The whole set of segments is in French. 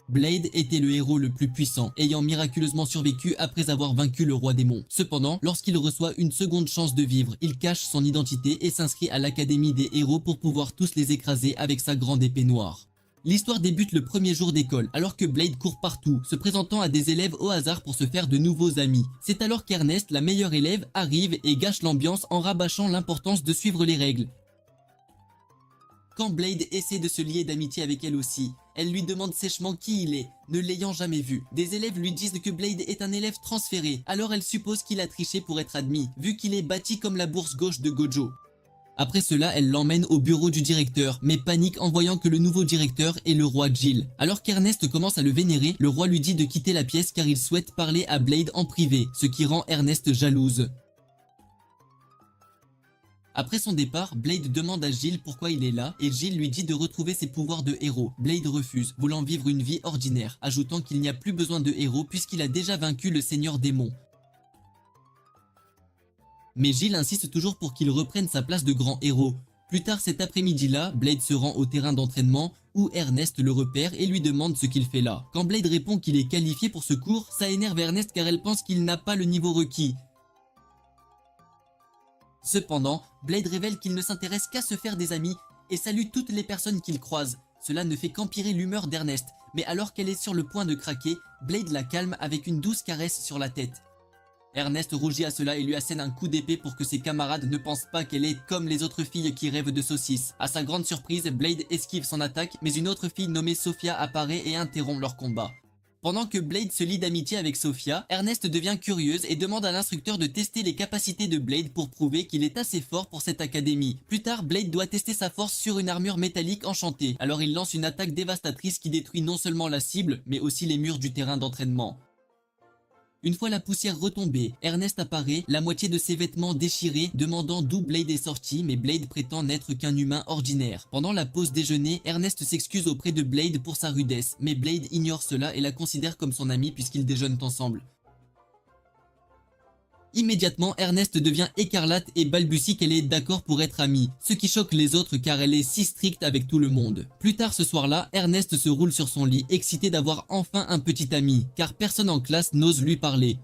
Blade était le héros le plus puissant, ayant miraculeusement survécu après avoir vaincu le roi démon. Cependant, lorsqu'il reçoit une seconde chance de vivre, il cache son identité et s'inscrit à l'académie des héros pour pouvoir tous les écraser avec sa grande épée noire. L'histoire débute le premier jour d'école, alors que Blade court partout, se présentant à des élèves au hasard pour se faire de nouveaux amis. C'est alors qu'Ernest, la meilleure élève, arrive et gâche l'ambiance en rabâchant l'importance de suivre les règles. Quand Blade essaie de se lier d'amitié avec elle aussi, elle lui demande sèchement qui il est, ne l'ayant jamais vu. Des élèves lui disent que Blade est un élève transféré, alors elle suppose qu'il a triché pour être admis, vu qu'il est bâti comme la bourse gauche de Gojo. Après cela, elle l'emmène au bureau du directeur, mais panique en voyant que le nouveau directeur est le roi Jill. Alors qu'Ernest commence à le vénérer, le roi lui dit de quitter la pièce car il souhaite parler à Blade en privé, ce qui rend Ernest jalouse. Après son départ, Blade demande à Jill pourquoi il est là, et Jill lui dit de retrouver ses pouvoirs de héros. Blade refuse, voulant vivre une vie ordinaire, ajoutant qu'il n'y a plus besoin de héros puisqu'il a déjà vaincu le seigneur démon. Mais Jill insiste toujours pour qu'il reprenne sa place de grand héros. Plus tard cet après-midi-là, Blade se rend au terrain d'entraînement où Ernest le repère et lui demande ce qu'il fait là. Quand Blade répond qu'il est qualifié pour ce cours, ça énerve Ernest car elle pense qu'il n'a pas le niveau requis. Cependant, Blade révèle qu'il ne s'intéresse qu'à se faire des amis et salue toutes les personnes qu'il croise. Cela ne fait qu'empirer l'humeur d'Ernest, mais alors qu'elle est sur le point de craquer, Blade la calme avec une douce caresse sur la tête. Ernest rougit à cela et lui assène un coup d'épée pour que ses camarades ne pensent pas qu'elle est comme les autres filles qui rêvent de saucisses. À sa grande surprise, Blade esquive son attaque, mais une autre fille nommée Sophia apparaît et interrompt leur combat. Pendant que Blade se lie d'amitié avec Sophia, Ernest devient curieuse et demande à l'instructeur de tester les capacités de Blade pour prouver qu'il est assez fort pour cette académie. Plus tard, Blade doit tester sa force sur une armure métallique enchantée, alors il lance une attaque dévastatrice qui détruit non seulement la cible, mais aussi les murs du terrain d'entraînement. Une fois la poussière retombée, Ernest apparaît, la moitié de ses vêtements déchirés, demandant d'où Blade est sorti, mais Blade prétend n'être qu'un humain ordinaire. Pendant la pause déjeuner, Ernest s'excuse auprès de Blade pour sa rudesse, mais Blade ignore cela et la considère comme son ami puisqu'ils déjeunent ensemble. Immédiatement, Ernest devient écarlate et balbutie qu'elle est d'accord pour être amie, ce qui choque les autres car elle est si stricte avec tout le monde. Plus tard ce soir-là, Ernest se roule sur son lit, excité d'avoir enfin un petit ami, car personne en classe n'ose lui parler.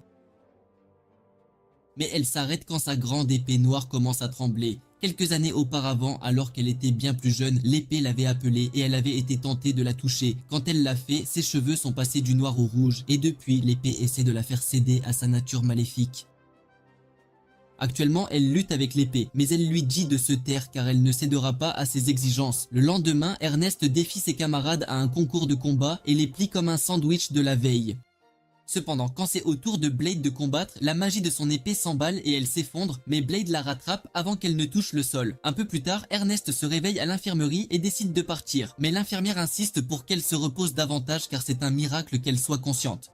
Mais elle s'arrête quand sa grande épée noire commence à trembler. Quelques années auparavant, alors qu'elle était bien plus jeune, l'épée l'avait appelée et elle avait été tentée de la toucher. Quand elle l'a fait, ses cheveux sont passés du noir au rouge, et depuis, l'épée essaie de la faire céder à sa nature maléfique. Actuellement, elle lutte avec l'épée, mais elle lui dit de se taire car elle ne cédera pas à ses exigences. Le lendemain, Ernest défie ses camarades à un concours de combat et les plie comme un sandwich de la veille. Cependant, quand c'est au tour de Blade de combattre, la magie de son épée s'emballe et elle s'effondre, mais Blade la rattrape avant qu'elle ne touche le sol. Un peu plus tard, Ernest se réveille à l'infirmerie et décide de partir, mais l'infirmière insiste pour qu'elle se repose davantage car c'est un miracle qu'elle soit consciente.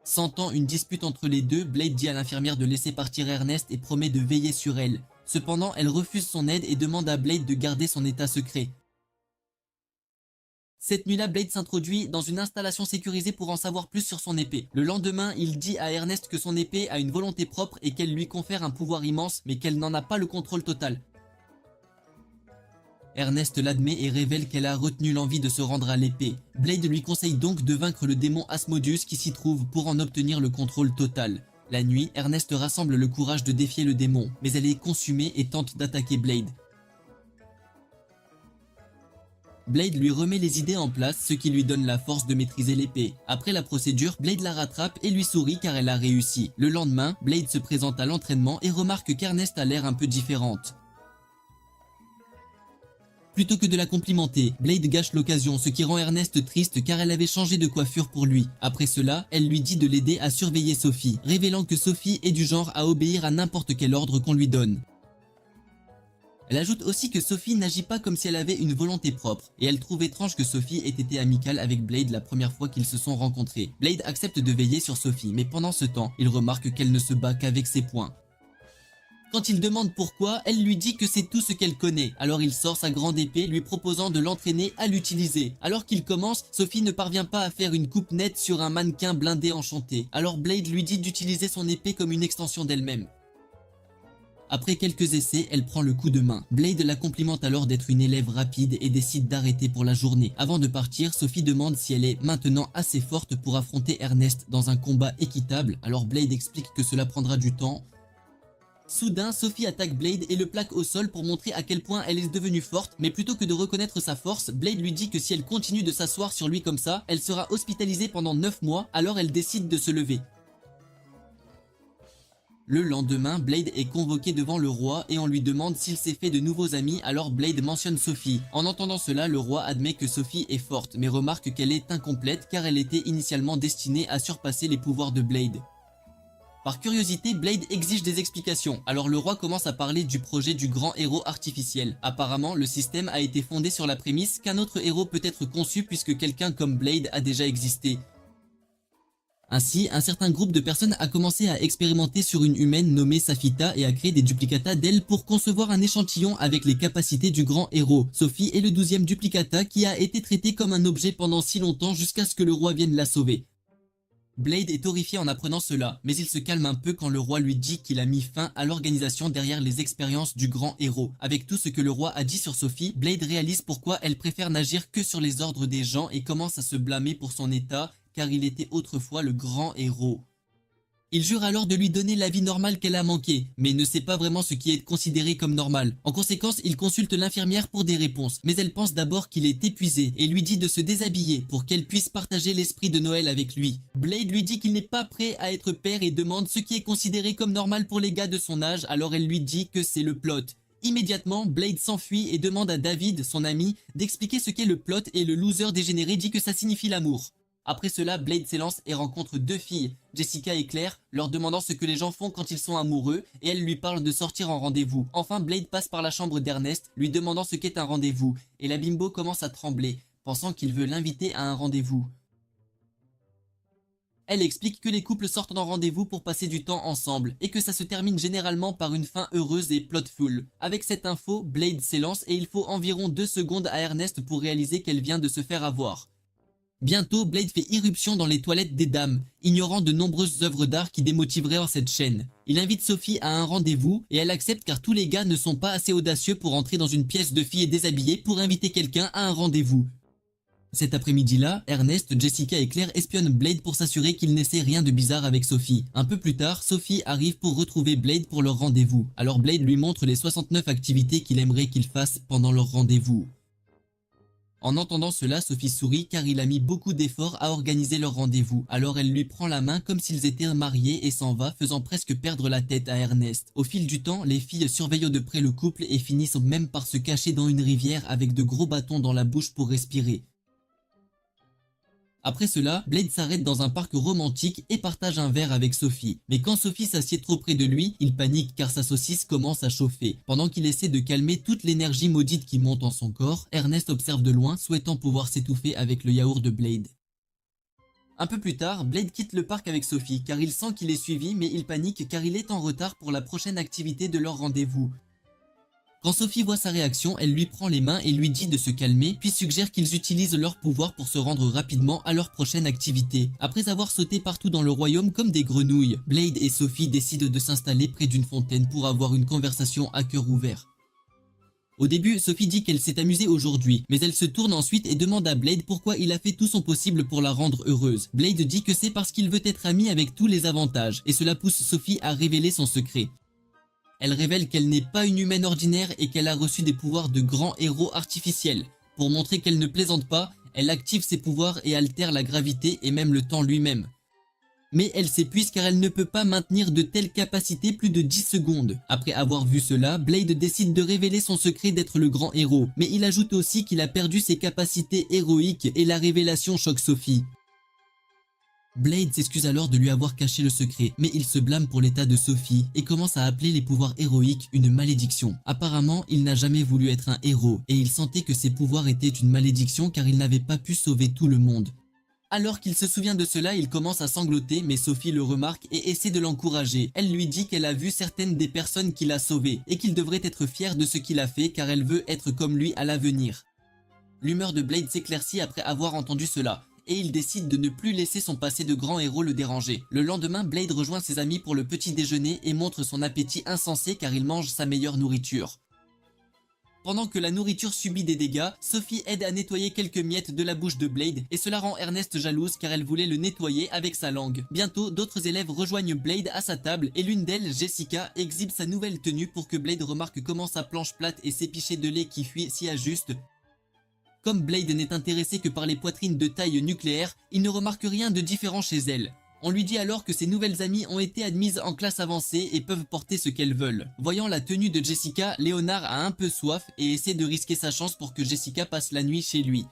Sentant une dispute entre les deux, Blade dit à l'infirmière de laisser partir Ernest et promet de veiller sur elle. Cependant, elle refuse son aide et demande à Blade de garder son état secret. Cette nuit-là, Blade s'introduit dans une installation sécurisée pour en savoir plus sur son épée. Le lendemain, il dit à Ernest que son épée a une volonté propre et qu'elle lui confère un pouvoir immense, mais qu'elle n'en a pas le contrôle total. Ernest l'admet et révèle qu'elle a retenu l'envie de se rendre à l'épée. Blade lui conseille donc de vaincre le démon Asmodeus qui s'y trouve pour en obtenir le contrôle total. La nuit, Ernest rassemble le courage de défier le démon, mais elle est consumée et tente d'attaquer Blade. Blade lui remet les idées en place, ce qui lui donne la force de maîtriser l'épée. Après la procédure, Blade la rattrape et lui sourit car elle a réussi. Le lendemain, Blade se présente à l'entraînement et remarque qu'Ernest a l'air un peu différente. Plutôt que de la complimenter, Blade gâche l'occasion, ce qui rend Ernest triste car elle avait changé de coiffure pour lui. Après cela, elle lui dit de l'aider à surveiller Sophie, révélant que Sophie est du genre à obéir à n'importe quel ordre qu'on lui donne. Elle ajoute aussi que Sophie n'agit pas comme si elle avait une volonté propre, et elle trouve étrange que Sophie ait été amicale avec Blade la première fois qu'ils se sont rencontrés. Blade accepte de veiller sur Sophie, mais pendant ce temps, il remarque qu'elle ne se bat qu'avec ses poings. Quand il demande pourquoi, elle lui dit que c'est tout ce qu'elle connaît. Alors il sort sa grande épée, lui proposant de l'entraîner à l'utiliser. Alors qu'il commence, Sophie ne parvient pas à faire une coupe nette sur un mannequin blindé enchanté. Alors Blade lui dit d'utiliser son épée comme une extension d'elle-même. Après quelques essais, elle prend le coup de main. Blade la complimente alors d'être une élève rapide et décide d'arrêter pour la journée. Avant de partir, Sophie demande si elle est maintenant assez forte pour affronter Ernest dans un combat équitable. Alors Blade explique que cela prendra du temps. Soudain, Sophie attaque Blade et le plaque au sol pour montrer à quel point elle est devenue forte, mais plutôt que de reconnaître sa force, Blade lui dit que si elle continue de s'asseoir sur lui comme ça, elle sera hospitalisée pendant 9 mois, alors elle décide de se lever. Le lendemain, Blade est convoqué devant le roi et on lui demande s'il s'est fait de nouveaux amis, alors Blade mentionne Sophie. En entendant cela, le roi admet que Sophie est forte, mais remarque qu'elle est incomplète car elle était initialement destinée à surpasser les pouvoirs de Blade. Par curiosité, Blade exige des explications, alors le roi commence à parler du projet du grand héros artificiel. Apparemment, le système a été fondé sur la prémisse qu'un autre héros peut être conçu puisque quelqu'un comme Blade a déjà existé. Ainsi, un certain groupe de personnes a commencé à expérimenter sur une humaine nommée Safita et à créer des duplicata d'elle pour concevoir un échantillon avec les capacités du grand héros. Sophie est le 12e duplicata qui a été traité comme un objet pendant si longtemps jusqu'à ce que le roi vienne la sauver. Blade est horrifié en apprenant cela, mais il se calme un peu quand le roi lui dit qu'il a mis fin à l'organisation derrière les expériences du grand héros. Avec tout ce que le roi a dit sur Sophie, Blade réalise pourquoi elle préfère n'agir que sur les ordres des gens et commence à se blâmer pour son état, car il était autrefois le grand héros. Il jure alors de lui donner la vie normale qu'elle a manqué, mais ne sait pas vraiment ce qui est considéré comme normal. En conséquence, il consulte l'infirmière pour des réponses, mais elle pense d'abord qu'il est épuisé et lui dit de se déshabiller pour qu'elle puisse partager l'esprit de Noël avec lui. Blade lui dit qu'il n'est pas prêt à être père et demande ce qui est considéré comme normal pour les gars de son âge, alors elle lui dit que c'est le plot. Immédiatement, Blade s'enfuit et demande à David, son ami, d'expliquer ce qu'est le plot et le loser dégénéré dit que ça signifie l'amour. Après cela, Blade s'élance et rencontre deux filles, Jessica et Claire, leur demandant ce que les gens font quand ils sont amoureux, et elle lui parle de sortir en rendez-vous. Enfin, Blade passe par la chambre d'Ernest, lui demandant ce qu'est un rendez-vous, et la bimbo commence à trembler, pensant qu'il veut l'inviter à un rendez-vous. Elle explique que les couples sortent en rendez-vous pour passer du temps ensemble, et que ça se termine généralement par une fin heureuse et plotful. Avec cette info, Blade s'élance et il faut environ 2 secondes à Ernest pour réaliser qu'elle vient de se faire avoir. Bientôt, Blade fait irruption dans les toilettes des dames, ignorant de nombreuses œuvres d'art qui démotiveraient en cette chaîne. Il invite Sophie à un rendez-vous et elle accepte car tous les gars ne sont pas assez audacieux pour entrer dans une pièce de filles déshabillées pour inviter quelqu'un à un rendez-vous. Cet après-midi-là, Ernest, Jessica et Claire espionnent Blade pour s'assurer qu'il n'essaie rien de bizarre avec Sophie. Un peu plus tard, Sophie arrive pour retrouver Blade pour leur rendez-vous. Alors Blade lui montre les 69 activités qu'il aimerait qu'ils fassent pendant leur rendez-vous. En entendant cela, Sophie sourit car il a mis beaucoup d'efforts à organiser leur rendez-vous. Alors elle lui prend la main comme s'ils étaient mariés et s'en va, faisant presque perdre la tête à Ernest. Au fil du temps, les filles surveillent de près le couple et finissent même par se cacher dans une rivière avec de gros bâtons dans la bouche pour respirer. Après cela, Blade s'arrête dans un parc romantique et partage un verre avec Sophie. Mais quand Sophie s'assied trop près de lui, il panique car sa saucisse commence à chauffer. Pendant qu'il essaie de calmer toute l'énergie maudite qui monte en son corps, Ernest observe de loin, souhaitant pouvoir s'étouffer avec le yaourt de Blade. Un peu plus tard, Blade quitte le parc avec Sophie car il sent qu'il est suivi mais il panique car il est en retard pour la prochaine activité de leur rendez-vous. Quand Sophie voit sa réaction, elle lui prend les mains et lui dit de se calmer, puis suggère qu'ils utilisent leur pouvoir pour se rendre rapidement à leur prochaine activité. Après avoir sauté partout dans le royaume comme des grenouilles, Blade et Sophie décident de s'installer près d'une fontaine pour avoir une conversation à cœur ouvert. Au début, Sophie dit qu'elle s'est amusée aujourd'hui, mais elle se tourne ensuite et demande à Blade pourquoi il a fait tout son possible pour la rendre heureuse. Blade dit que c'est parce qu'il veut être ami avec tous les avantages, et cela pousse Sophie à révéler son secret. Elle révèle qu'elle n'est pas une humaine ordinaire et qu'elle a reçu des pouvoirs de grand héros artificiels. Pour montrer qu'elle ne plaisante pas, elle active ses pouvoirs et altère la gravité et même le temps lui-même. Mais elle s'épuise car elle ne peut pas maintenir de telles capacités plus de 10 secondes. Après avoir vu cela, Blade décide de révéler son secret d'être le grand héros. Mais il ajoute aussi qu'il a perdu ses capacités héroïques et la révélation choque Sophie. Blade s'excuse alors de lui avoir caché le secret, mais il se blâme pour l'état de Sophie et commence à appeler les pouvoirs héroïques une malédiction. Apparemment, il n'a jamais voulu être un héros et il sentait que ses pouvoirs étaient une malédiction car il n'avait pas pu sauver tout le monde. Alors qu'il se souvient de cela, il commence à sangloter, mais Sophie le remarque et essaie de l'encourager. Elle lui dit qu'elle a vu certaines des personnes qu'il a sauvées et qu'il devrait être fier de ce qu'il a fait car elle veut être comme lui à l'avenir. L'humeur de Blade s'éclaircit après avoir entendu cela. et il décide de ne plus laisser son passé de grand héros le déranger. Le lendemain, Blade rejoint ses amis pour le petit déjeuner et montre son appétit insensé car il mange sa meilleure nourriture. Pendant que la nourriture subit des dégâts, Sophie aide à nettoyer quelques miettes de la bouche de Blade et cela rend Ernest jalouse car elle voulait le nettoyer avec sa langue. Bientôt, d'autres élèves rejoignent Blade à sa table et l'une d'elles, Jessica, exhibe sa nouvelle tenue pour que Blade remarque comment sa planche plate et ses pichets de lait qui fuient s'y ajustent. Comme Blade n'est intéressé que par les poitrines de taille nucléaire, il ne remarque rien de différent chez elle. On lui dit alors que ses nouvelles amies ont été admises en classe avancée et peuvent porter ce qu'elles veulent. Voyant la tenue de Jessica, Léonard a un peu soif et essaie de risquer sa chance pour que Jessica passe la nuit chez lui.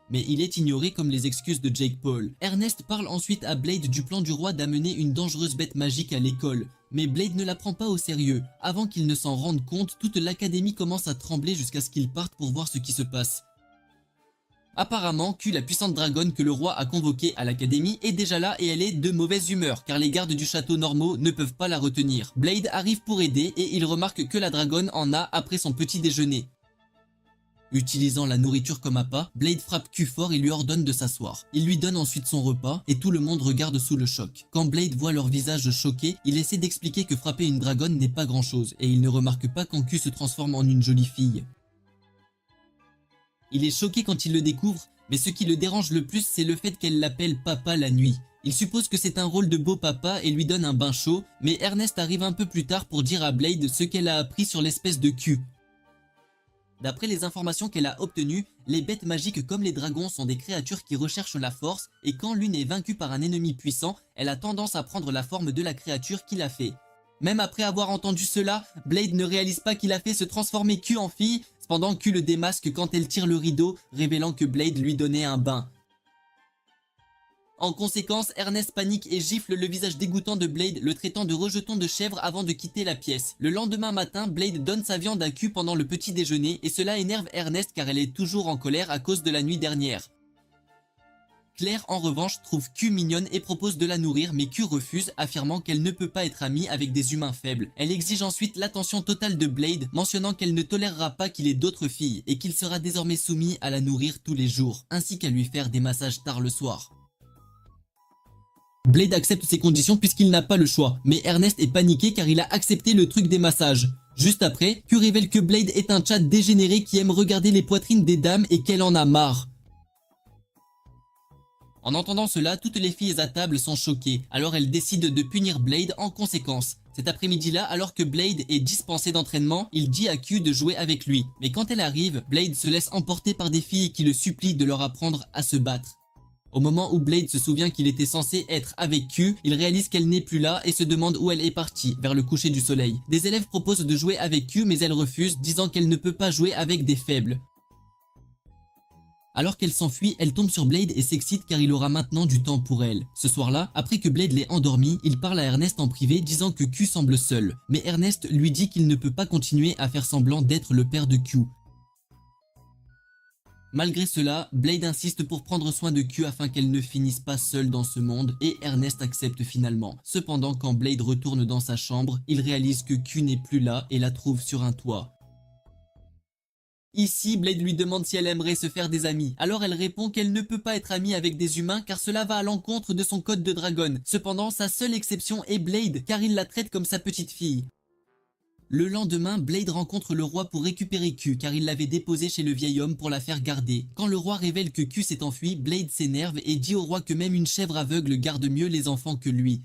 Mais il est ignoré comme les excuses de Jake Paul. Ernest parle ensuite à Blade du plan du roi d'amener une dangereuse bête magique à l'école. Mais Blade ne la prend pas au sérieux. Avant qu'il ne s'en rende compte, toute l'académie commence à trembler jusqu'à ce qu'il parte pour voir ce qui se passe. Apparemment, Q, la puissante dragonne que le roi a convoquée à l'académie, est déjà là et elle est de mauvaise humeur car les gardes du château normaux ne peuvent pas la retenir. Blade arrive pour aider et il remarque que la dragonne en a après son petit déjeuner. Utilisant la nourriture comme appât, Blade frappe Q fort et lui ordonne de s'asseoir. Il lui donne ensuite son repas et tout le monde regarde sous le choc. Quand Blade voit leur visage choqués, il essaie d'expliquer que frapper une dragonne n'est pas grand chose et il ne remarque pas quand Q se transforme en une jolie fille. Il est choqué quand il le découvre, mais ce qui le dérange le plus, c'est le fait qu'elle l'appelle papa la nuit. Il suppose que c'est un rôle de beau papa et lui donne un bain chaud, mais Ernest arrive un peu plus tard pour dire à Blade ce qu'elle a appris sur l'espèce de Q. D'après les informations qu'elle a obtenues, les bêtes magiques comme les dragons sont des créatures qui recherchent la force et quand l'une est vaincue par un ennemi puissant, elle a tendance à prendre la forme de la créature qui l'a fait. Même après avoir entendu cela, Blade ne réalise pas qu'il a fait se transformer Q en fille, cependant Q le démasque quand elle tire le rideau, révélant que Blade lui donnait un bain. En conséquence, Ernest panique et gifle le visage dégoûtant de Blade, le traitant de rejeton de chèvre avant de quitter la pièce. Le lendemain matin, Blade donne sa viande à Q pendant le petit déjeuner et cela énerve Ernest car elle est toujours en colère à cause de la nuit dernière. Claire, en revanche, trouve Q mignonne et propose de la nourrir, mais Q refuse, affirmant qu'elle ne peut pas être amie avec des humains faibles. Elle exige ensuite l'attention totale de Blade, mentionnant qu'elle ne tolérera pas qu'il ait d'autres filles, et qu'il sera désormais soumis à la nourrir tous les jours, ainsi qu'à lui faire des massages tard le soir. Blade accepte ces conditions puisqu'il n'a pas le choix, mais Ernest est paniqué car il a accepté le truc des massages. Juste après, Q révèle que Blade est un chat dégénéré qui aime regarder les poitrines des dames et qu'elle en a marre. En entendant cela, toutes les filles à table sont choquées, alors elles décident de punir Blade en conséquence. Cet après-midi-là, alors que Blade est dispensé d'entraînement, il dit à Q de jouer avec lui. Mais quand elle arrive, Blade se laisse emporter par des filles qui le supplient de leur apprendre à se battre. Au moment où Blade se souvient qu'il était censé être avec Q, il réalise qu'elle n'est plus là et se demande où elle est partie, vers le coucher du soleil. Des élèves proposent de jouer avec Q mais elle refuse, disant qu'elle ne peut pas jouer avec des faibles. Alors qu'elle s'enfuit, elle tombe sur Blade et s'excite car il aura maintenant du temps pour elle. Ce soir-là, après que Blade l'ait endormi, il parle à Ernest en privé disant que Q semble seul. Mais Ernest lui dit qu'il ne peut pas continuer à faire semblant d'être le père de Q. Malgré cela, Blade insiste pour prendre soin de Q afin qu'elle ne finisse pas seule dans ce monde et Ernest accepte finalement. Cependant, quand Blade retourne dans sa chambre, il réalise que Q n'est plus là et la trouve sur un toit. Ici, Blade lui demande si elle aimerait se faire des amis. Alors elle répond qu'elle ne peut pas être amie avec des humains car cela va à l'encontre de son code de dragon. Cependant, sa seule exception est Blade car il la traite comme sa petite fille. Le lendemain, Blade rencontre le roi pour récupérer Q car il l'avait déposé chez le vieil homme pour la faire garder. Quand le roi révèle que Q s'est enfui, Blade s'énerve et dit au roi que même une chèvre aveugle garde mieux les enfants que lui.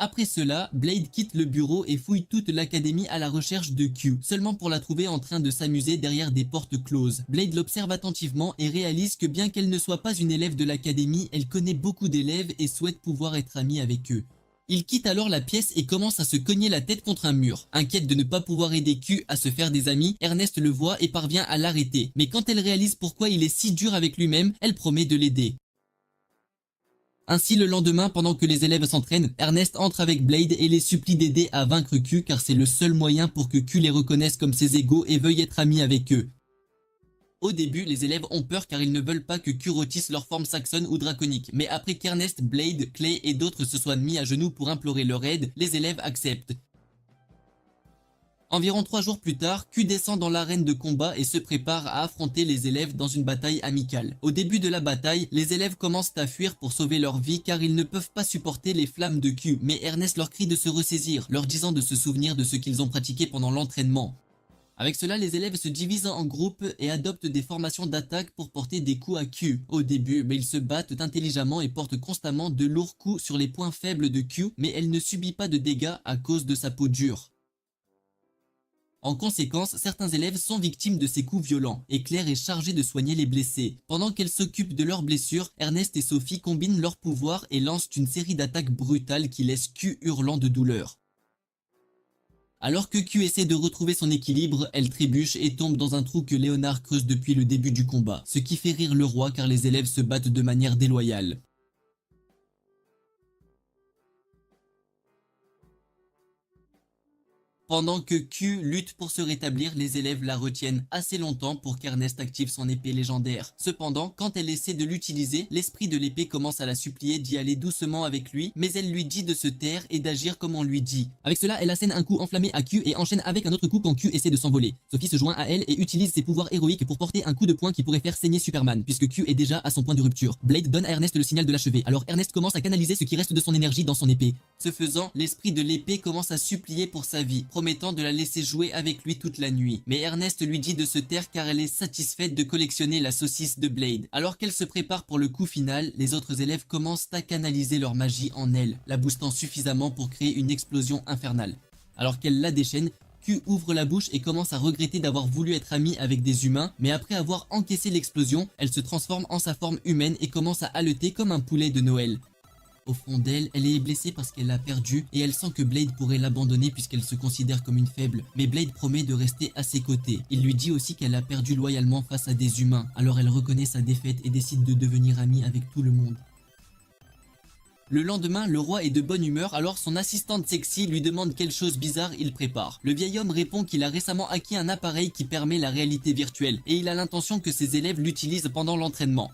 Après cela, Blade quitte le bureau et fouille toute l'académie à la recherche de Q, seulement pour la trouver en train de s'amuser derrière des portes closes. Blade l'observe attentivement et réalise que bien qu'elle ne soit pas une élève de l'académie, elle connaît beaucoup d'élèves et souhaite pouvoir être amie avec eux. Il quitte alors la pièce et commence à se cogner la tête contre un mur. Inquiète de ne pas pouvoir aider Q à se faire des amis, Ernest le voit et parvient à l'arrêter. Mais quand elle réalise pourquoi il est si dur avec lui-même, elle promet de l'aider. Ainsi, le lendemain, pendant que les élèves s'entraînent, Ernest entre avec Blade et les supplie d'aider à vaincre Q car c'est le seul moyen pour que Q les reconnaisse comme ses égaux et veuille être ami avec eux. Au début, les élèves ont peur car ils ne veulent pas que Q retisse leur forme saxonne ou draconique, mais après qu'Ernest, Blade, Clay et d'autres se soient mis à genoux pour implorer leur aide, les élèves acceptent. Environ 3 jours plus tard, Q descend dans l'arène de combat et se prépare à affronter les élèves dans une bataille amicale. Au début de la bataille, les élèves commencent à fuir pour sauver leur vie car ils ne peuvent pas supporter les flammes de Q, mais Ernest leur crie de se ressaisir, leur disant de se souvenir de ce qu'ils ont pratiqué pendant l'entraînement. Avec cela, les élèves se divisent en groupes et adoptent des formations d'attaque pour porter des coups à Q. Au début, ils se battent intelligemment et portent constamment de lourds coups sur les points faibles de Q, mais elle ne subit pas de dégâts à cause de sa peau dure. En conséquence, certains élèves sont victimes de ces coups violents, et Claire est chargée de soigner les blessés. Pendant qu'elle s'occupe de leurs blessures, Ernest et Sophie combinent leurs pouvoirs et lancent une série d'attaques brutales qui laissent Q hurlant de douleur. Alors que Q essaie de retrouver son équilibre, elle trébuche et tombe dans un trou que Léonard creuse depuis le début du combat, ce qui fait rire le roi car les élèves se battent de manière déloyale. Pendant que Q lutte pour se rétablir, les élèves la retiennent assez longtemps pour qu'Ernest active son épée légendaire. Cependant, quand elle essaie de l'utiliser, l'esprit de l'épée commence à la supplier d'y aller doucement avec lui, mais elle lui dit de se taire et d'agir comme on lui dit. Avec cela, elle assène un coup enflammé à Q et enchaîne avec un autre coup quand Q essaie de s'envoler. Sophie se joint à elle et utilise ses pouvoirs héroïques pour porter un coup de poing qui pourrait faire saigner Superman, puisque Q est déjà à son point de rupture. Blade donne à Ernest le signal de l'achever, alors Ernest commence à canaliser ce qui reste de son énergie dans son épée. Ce faisant, l'esprit de l'épée commence à supplier pour sa vie, promettant de la laisser jouer avec lui toute la nuit. Mais Ernest lui dit de se taire car elle est satisfaite de collectionner la saucisse de Blade. Alors qu'elle se prépare pour le coup final, les autres élèves commencent à canaliser leur magie en elle, la boostant suffisamment pour créer une explosion infernale. Alors qu'elle la déchaîne, Q ouvre la bouche et commence à regretter d'avoir voulu être amie avec des humains, mais après avoir encaissé l'explosion, elle se transforme en sa forme humaine et commence à haleter comme un poulet de Noël. Au fond d'elle, elle est blessée parce qu'elle l'a perdu et elle sent que Blade pourrait l'abandonner puisqu'elle se considère comme une faible. Mais Blade promet de rester à ses côtés. Il lui dit aussi qu'elle a perdu loyalement face à des humains, alors elle reconnaît sa défaite et décide de devenir amie avec tout le monde. Le lendemain, le roi est de bonne humeur, alors son assistante sexy lui demande quelle chose bizarre il prépare. Le vieil homme répond qu'il a récemment acquis un appareil qui permet la réalité virtuelle et il a l'intention que ses élèves l'utilisent pendant l'entraînement.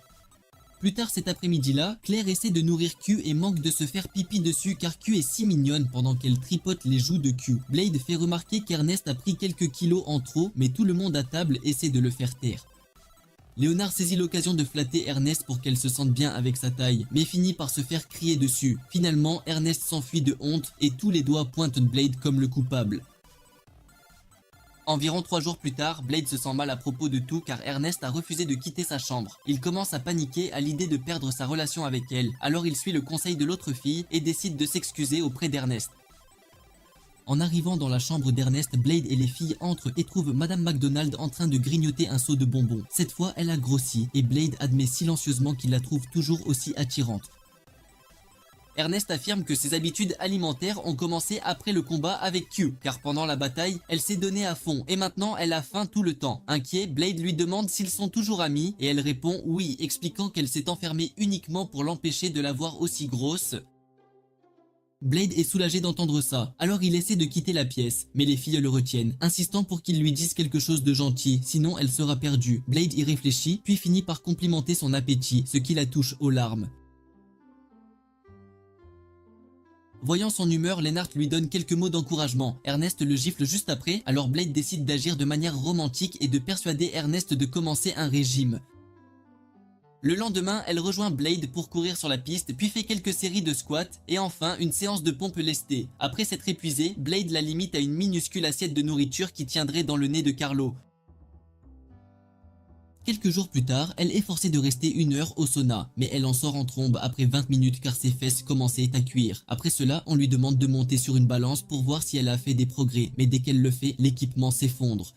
Plus tard cet après-midi-là, Claire essaie de nourrir Q et manque de se faire pipi dessus car Q est si mignonne pendant qu'elle tripote les joues de Q. Blade fait remarquer qu'Ernest a pris quelques kilos en trop, mais tout le monde à table essaie de le faire taire. Léonard saisit l'occasion de flatter Ernest pour qu'elle se sente bien avec sa taille, mais finit par se faire crier dessus. Finalement, Ernest s'enfuit de honte et tous les doigts pointent Blade comme le coupable. Environ 3 jours plus tard, Blade se sent mal à propos de tout car Ernest a refusé de quitter sa chambre. Il commence à paniquer à l'idée de perdre sa relation avec elle, alors il suit le conseil de l'autre fille et décide de s'excuser auprès d'Ernest. En arrivant dans la chambre d'Ernest, Blade et les filles entrent et trouvent Madame McDonald en train de grignoter un seau de bonbons. Cette fois, elle a grossi et Blade admet silencieusement qu'il la trouve toujours aussi attirante. Ernest affirme que ses habitudes alimentaires ont commencé après le combat avec Q, car pendant la bataille, elle s'est donnée à fond et maintenant elle a faim tout le temps. Inquiet, Blade lui demande s'ils sont toujours amis et elle répond oui, expliquant qu'elle s'est enfermée uniquement pour l'empêcher de la voir aussi grosse. Blade est soulagé d'entendre ça, alors il essaie de quitter la pièce, mais les filles le retiennent, insistant pour qu'il lui dise quelque chose de gentil, sinon elle sera perdue. Blade y réfléchit, puis finit par complimenter son appétit, ce qui la touche aux larmes. Voyant son humeur, Lennart lui donne quelques mots d'encouragement. Ernest le gifle juste après, alors Blade décide d'agir de manière romantique et de persuader Ernest de commencer un régime. Le lendemain, elle rejoint Blade pour courir sur la piste, puis fait quelques séries de squats, et enfin une séance de pompe lestée. Après s'être épuisé, Blade la limite à une minuscule assiette de nourriture qui tiendrait dans le nez de Carlo. Quelques jours plus tard, elle est forcée de rester 1 heure au sauna, mais elle en sort en trombe après 20 minutes car ses fesses commençaient à cuire. Après cela, on lui demande de monter sur une balance pour voir si elle a fait des progrès, mais dès qu'elle le fait, l'équipement s'effondre.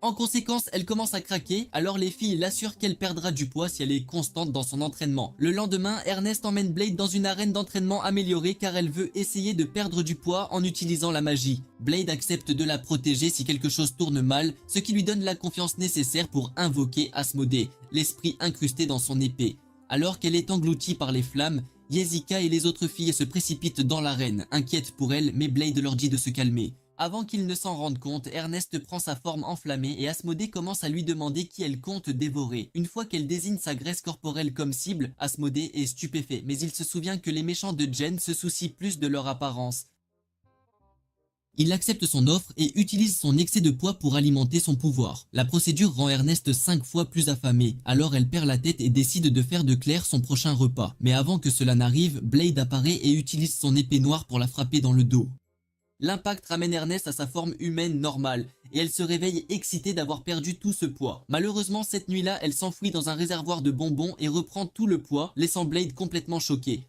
En conséquence, elle commence à craquer, alors les filles l'assurent qu'elle perdra du poids si elle est constante dans son entraînement. Le lendemain, Ernest emmène Blade dans une arène d'entraînement améliorée car elle veut essayer de perdre du poids en utilisant la magie. Blade accepte de la protéger si quelque chose tourne mal, ce qui lui donne la confiance nécessaire pour invoquer Asmodée, l'esprit incrusté dans son épée. Alors qu'elle est engloutie par les flammes, Jessica et les autres filles se précipitent dans l'arène, inquiètes pour elle, mais Blade leur dit de se calmer. Avant qu'il ne s'en rende compte, Ernest prend sa forme enflammée et Asmodée commence à lui demander qui elle compte dévorer. Une fois qu'elle désigne sa graisse corporelle comme cible, Asmodée est stupéfait, mais il se souvient que les méchants de Jen se soucient plus de leur apparence. Il accepte son offre et utilise son excès de poids pour alimenter son pouvoir. La procédure rend Ernest 5 fois plus affamé, alors elle perd la tête et décide de faire de Claire son prochain repas. Mais avant que cela n'arrive, Blade apparaît et utilise son épée noire pour la frapper dans le dos. L'impact ramène Ernest à sa forme humaine normale, et elle se réveille excitée d'avoir perdu tout ce poids. Malheureusement, cette nuit-là, elle s'enfuit dans un réservoir de bonbons et reprend tout le poids, laissant Blade complètement choqué.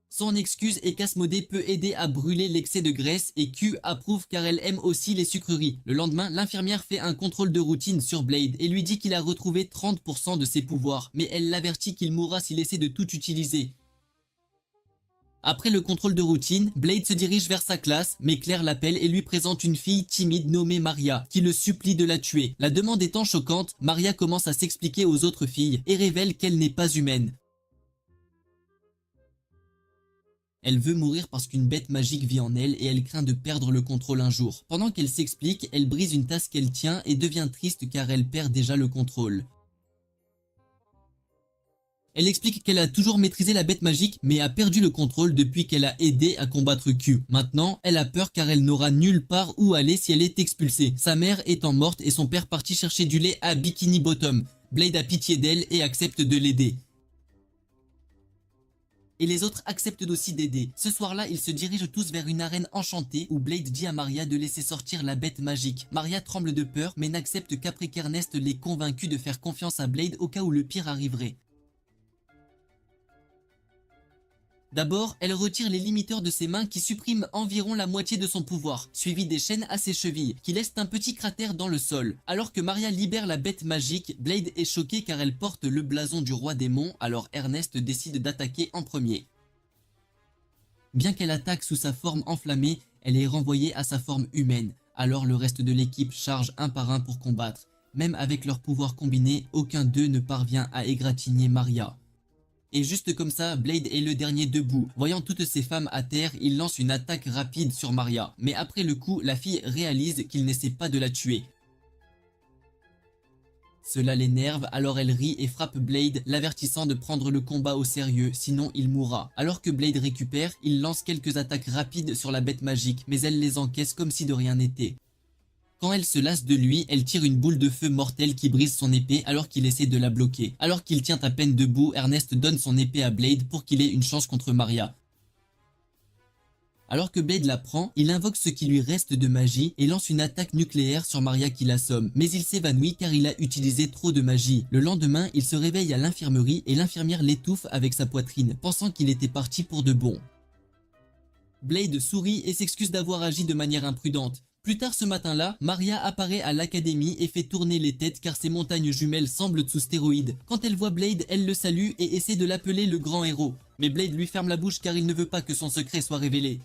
Son excuse est qu'Asmodée peut aider à brûler l'excès de graisse et Q approuve car elle aime aussi les sucreries. Le lendemain, l'infirmière fait un contrôle de routine sur Blade et lui dit qu'il a retrouvé 30% de ses pouvoirs, mais elle l'avertit qu'il mourra s'il essaie de tout utiliser. Après le contrôle de routine, Blade se dirige vers sa classe, mais Claire l'appelle et lui présente une fille timide nommée Maria, qui le supplie de la tuer. La demande étant choquante, Maria commence à s'expliquer aux autres filles et révèle qu'elle n'est pas humaine. Elle veut mourir parce qu'une bête magique vit en elle et elle craint de perdre le contrôle un jour. Pendant qu'elle s'explique, elle brise une tasse qu'elle tient et devient triste car elle perd déjà le contrôle. Elle explique qu'elle a toujours maîtrisé la bête magique mais a perdu le contrôle depuis qu'elle a aidé à combattre Q. Maintenant, elle a peur car elle n'aura nulle part où aller si elle est expulsée. Sa mère étant morte et son père parti chercher du lait à Bikini Bottom. Blade a pitié d'elle et accepte de l'aider. Et les autres acceptent aussi d'aider. Ce soir-là, ils se dirigent tous vers une arène enchantée où Blade dit à Maria de laisser sortir la bête magique. Maria tremble de peur mais n'accepte qu'après qu'Ernest l'ait convaincu de faire confiance à Blade au cas où le pire arriverait. D'abord, elle retire les limiteurs de ses mains qui suppriment environ la moitié de son pouvoir, suivi des chaînes à ses chevilles, qui laissent un petit cratère dans le sol. Alors que Maria libère la bête magique, Blade est choqué car elle porte le blason du roi démon, alors Ernest décide d'attaquer en premier. Bien qu'elle attaque sous sa forme enflammée, elle est renvoyée à sa forme humaine, alors le reste de l'équipe charge un par un pour combattre. Même avec leurs pouvoirs combinés, aucun d'eux ne parvient à égratigner Maria. Et juste comme ça, Blade est le dernier debout. Voyant toutes ces femmes à terre, il lance une attaque rapide sur Maria. Mais après le coup, la fille réalise qu'il n'essaie pas de la tuer. Cela l'énerve, alors elle rit et frappe Blade, l'avertissant de prendre le combat au sérieux, sinon il mourra. Alors que Blade récupère, il lance quelques attaques rapides sur la bête magique, mais elle les encaisse comme si de rien n'était. Quand elle se lasse de lui, elle tire une boule de feu mortelle qui brise son épée alors qu'il essaie de la bloquer. Alors qu'il tient à peine debout, Ernest donne son épée à Blade pour qu'il ait une chance contre Maria. Alors que Blade la prend, il invoque ce qui lui reste de magie et lance une attaque nucléaire sur Maria qui l'assomme. Mais il s'évanouit car il a utilisé trop de magie. Le lendemain, il se réveille à l'infirmerie et l'infirmière l'étouffe avec sa poitrine, pensant qu'il était parti pour de bon. Blade sourit et s'excuse d'avoir agi de manière imprudente. Plus tard ce matin-là, Maria apparaît à l'académie et fait tourner les têtes car ses montagnes jumelles semblent sous stéroïdes. Quand elle voit Blade, elle le salue et essaie de l'appeler le grand héros. Mais Blade lui ferme la bouche car il ne veut pas que son secret soit révélé.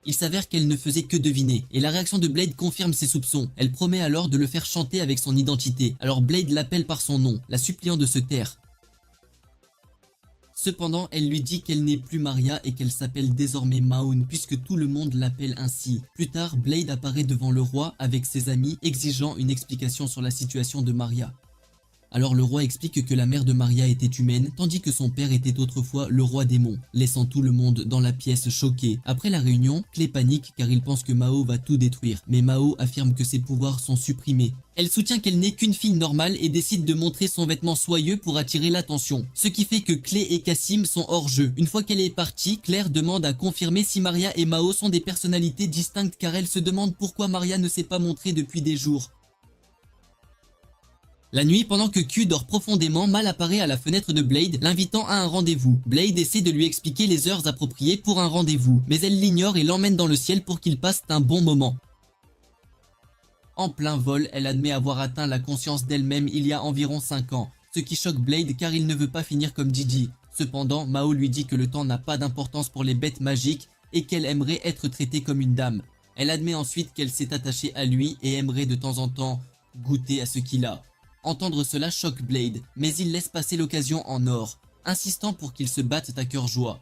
Il s'avère qu'elle ne faisait que deviner, et la réaction de Blade confirme ses soupçons. Elle promet alors de le faire chanter avec son identité. Alors Blade l'appelle par son nom, la suppliant de se taire. Cependant, elle lui dit qu'elle n'est plus Maria et qu'elle s'appelle désormais Maun puisque tout le monde l'appelle ainsi. Plus tard, Blade apparaît devant le roi avec ses amis exigeant une explication sur la situation de Maria. Alors le roi explique que la mère de Maria était humaine, tandis que son père était autrefois le roi démon, laissant tout le monde dans la pièce choqué. Après la réunion, Clé panique car il pense que Mao va tout détruire, mais Mao affirme que ses pouvoirs sont supprimés. Elle soutient qu'elle n'est qu'une fille normale et décide de montrer son vêtement soyeux pour attirer l'attention, ce qui fait que Clé et Cassim sont hors jeu. Une fois qu'elle est partie, Claire demande à confirmer si Maria et Mao sont des personnalités distinctes car elle se demande pourquoi Maria ne s'est pas montrée depuis des jours. La nuit, pendant que Q dort profondément, Mal apparaît à la fenêtre de Blade, l'invitant à un rendez-vous. Blade essaie de lui expliquer les heures appropriées pour un rendez-vous, mais elle l'ignore et l'emmène dans le ciel pour qu'il passe un bon moment. En plein vol, elle admet avoir atteint la conscience d'elle-même il y a environ 5 ans, ce qui choque Blade car il ne veut pas finir comme Gigi. Cependant, Mao lui dit que le temps n'a pas d'importance pour les bêtes magiques et qu'elle aimerait être traitée comme une dame. Elle admet ensuite qu'elle s'est attachée à lui et aimerait de temps en temps goûter à ce qu'il a. Entendre cela choque Blade, mais il laisse passer l'occasion en or, insistant pour qu'ils se battent à cœur joie.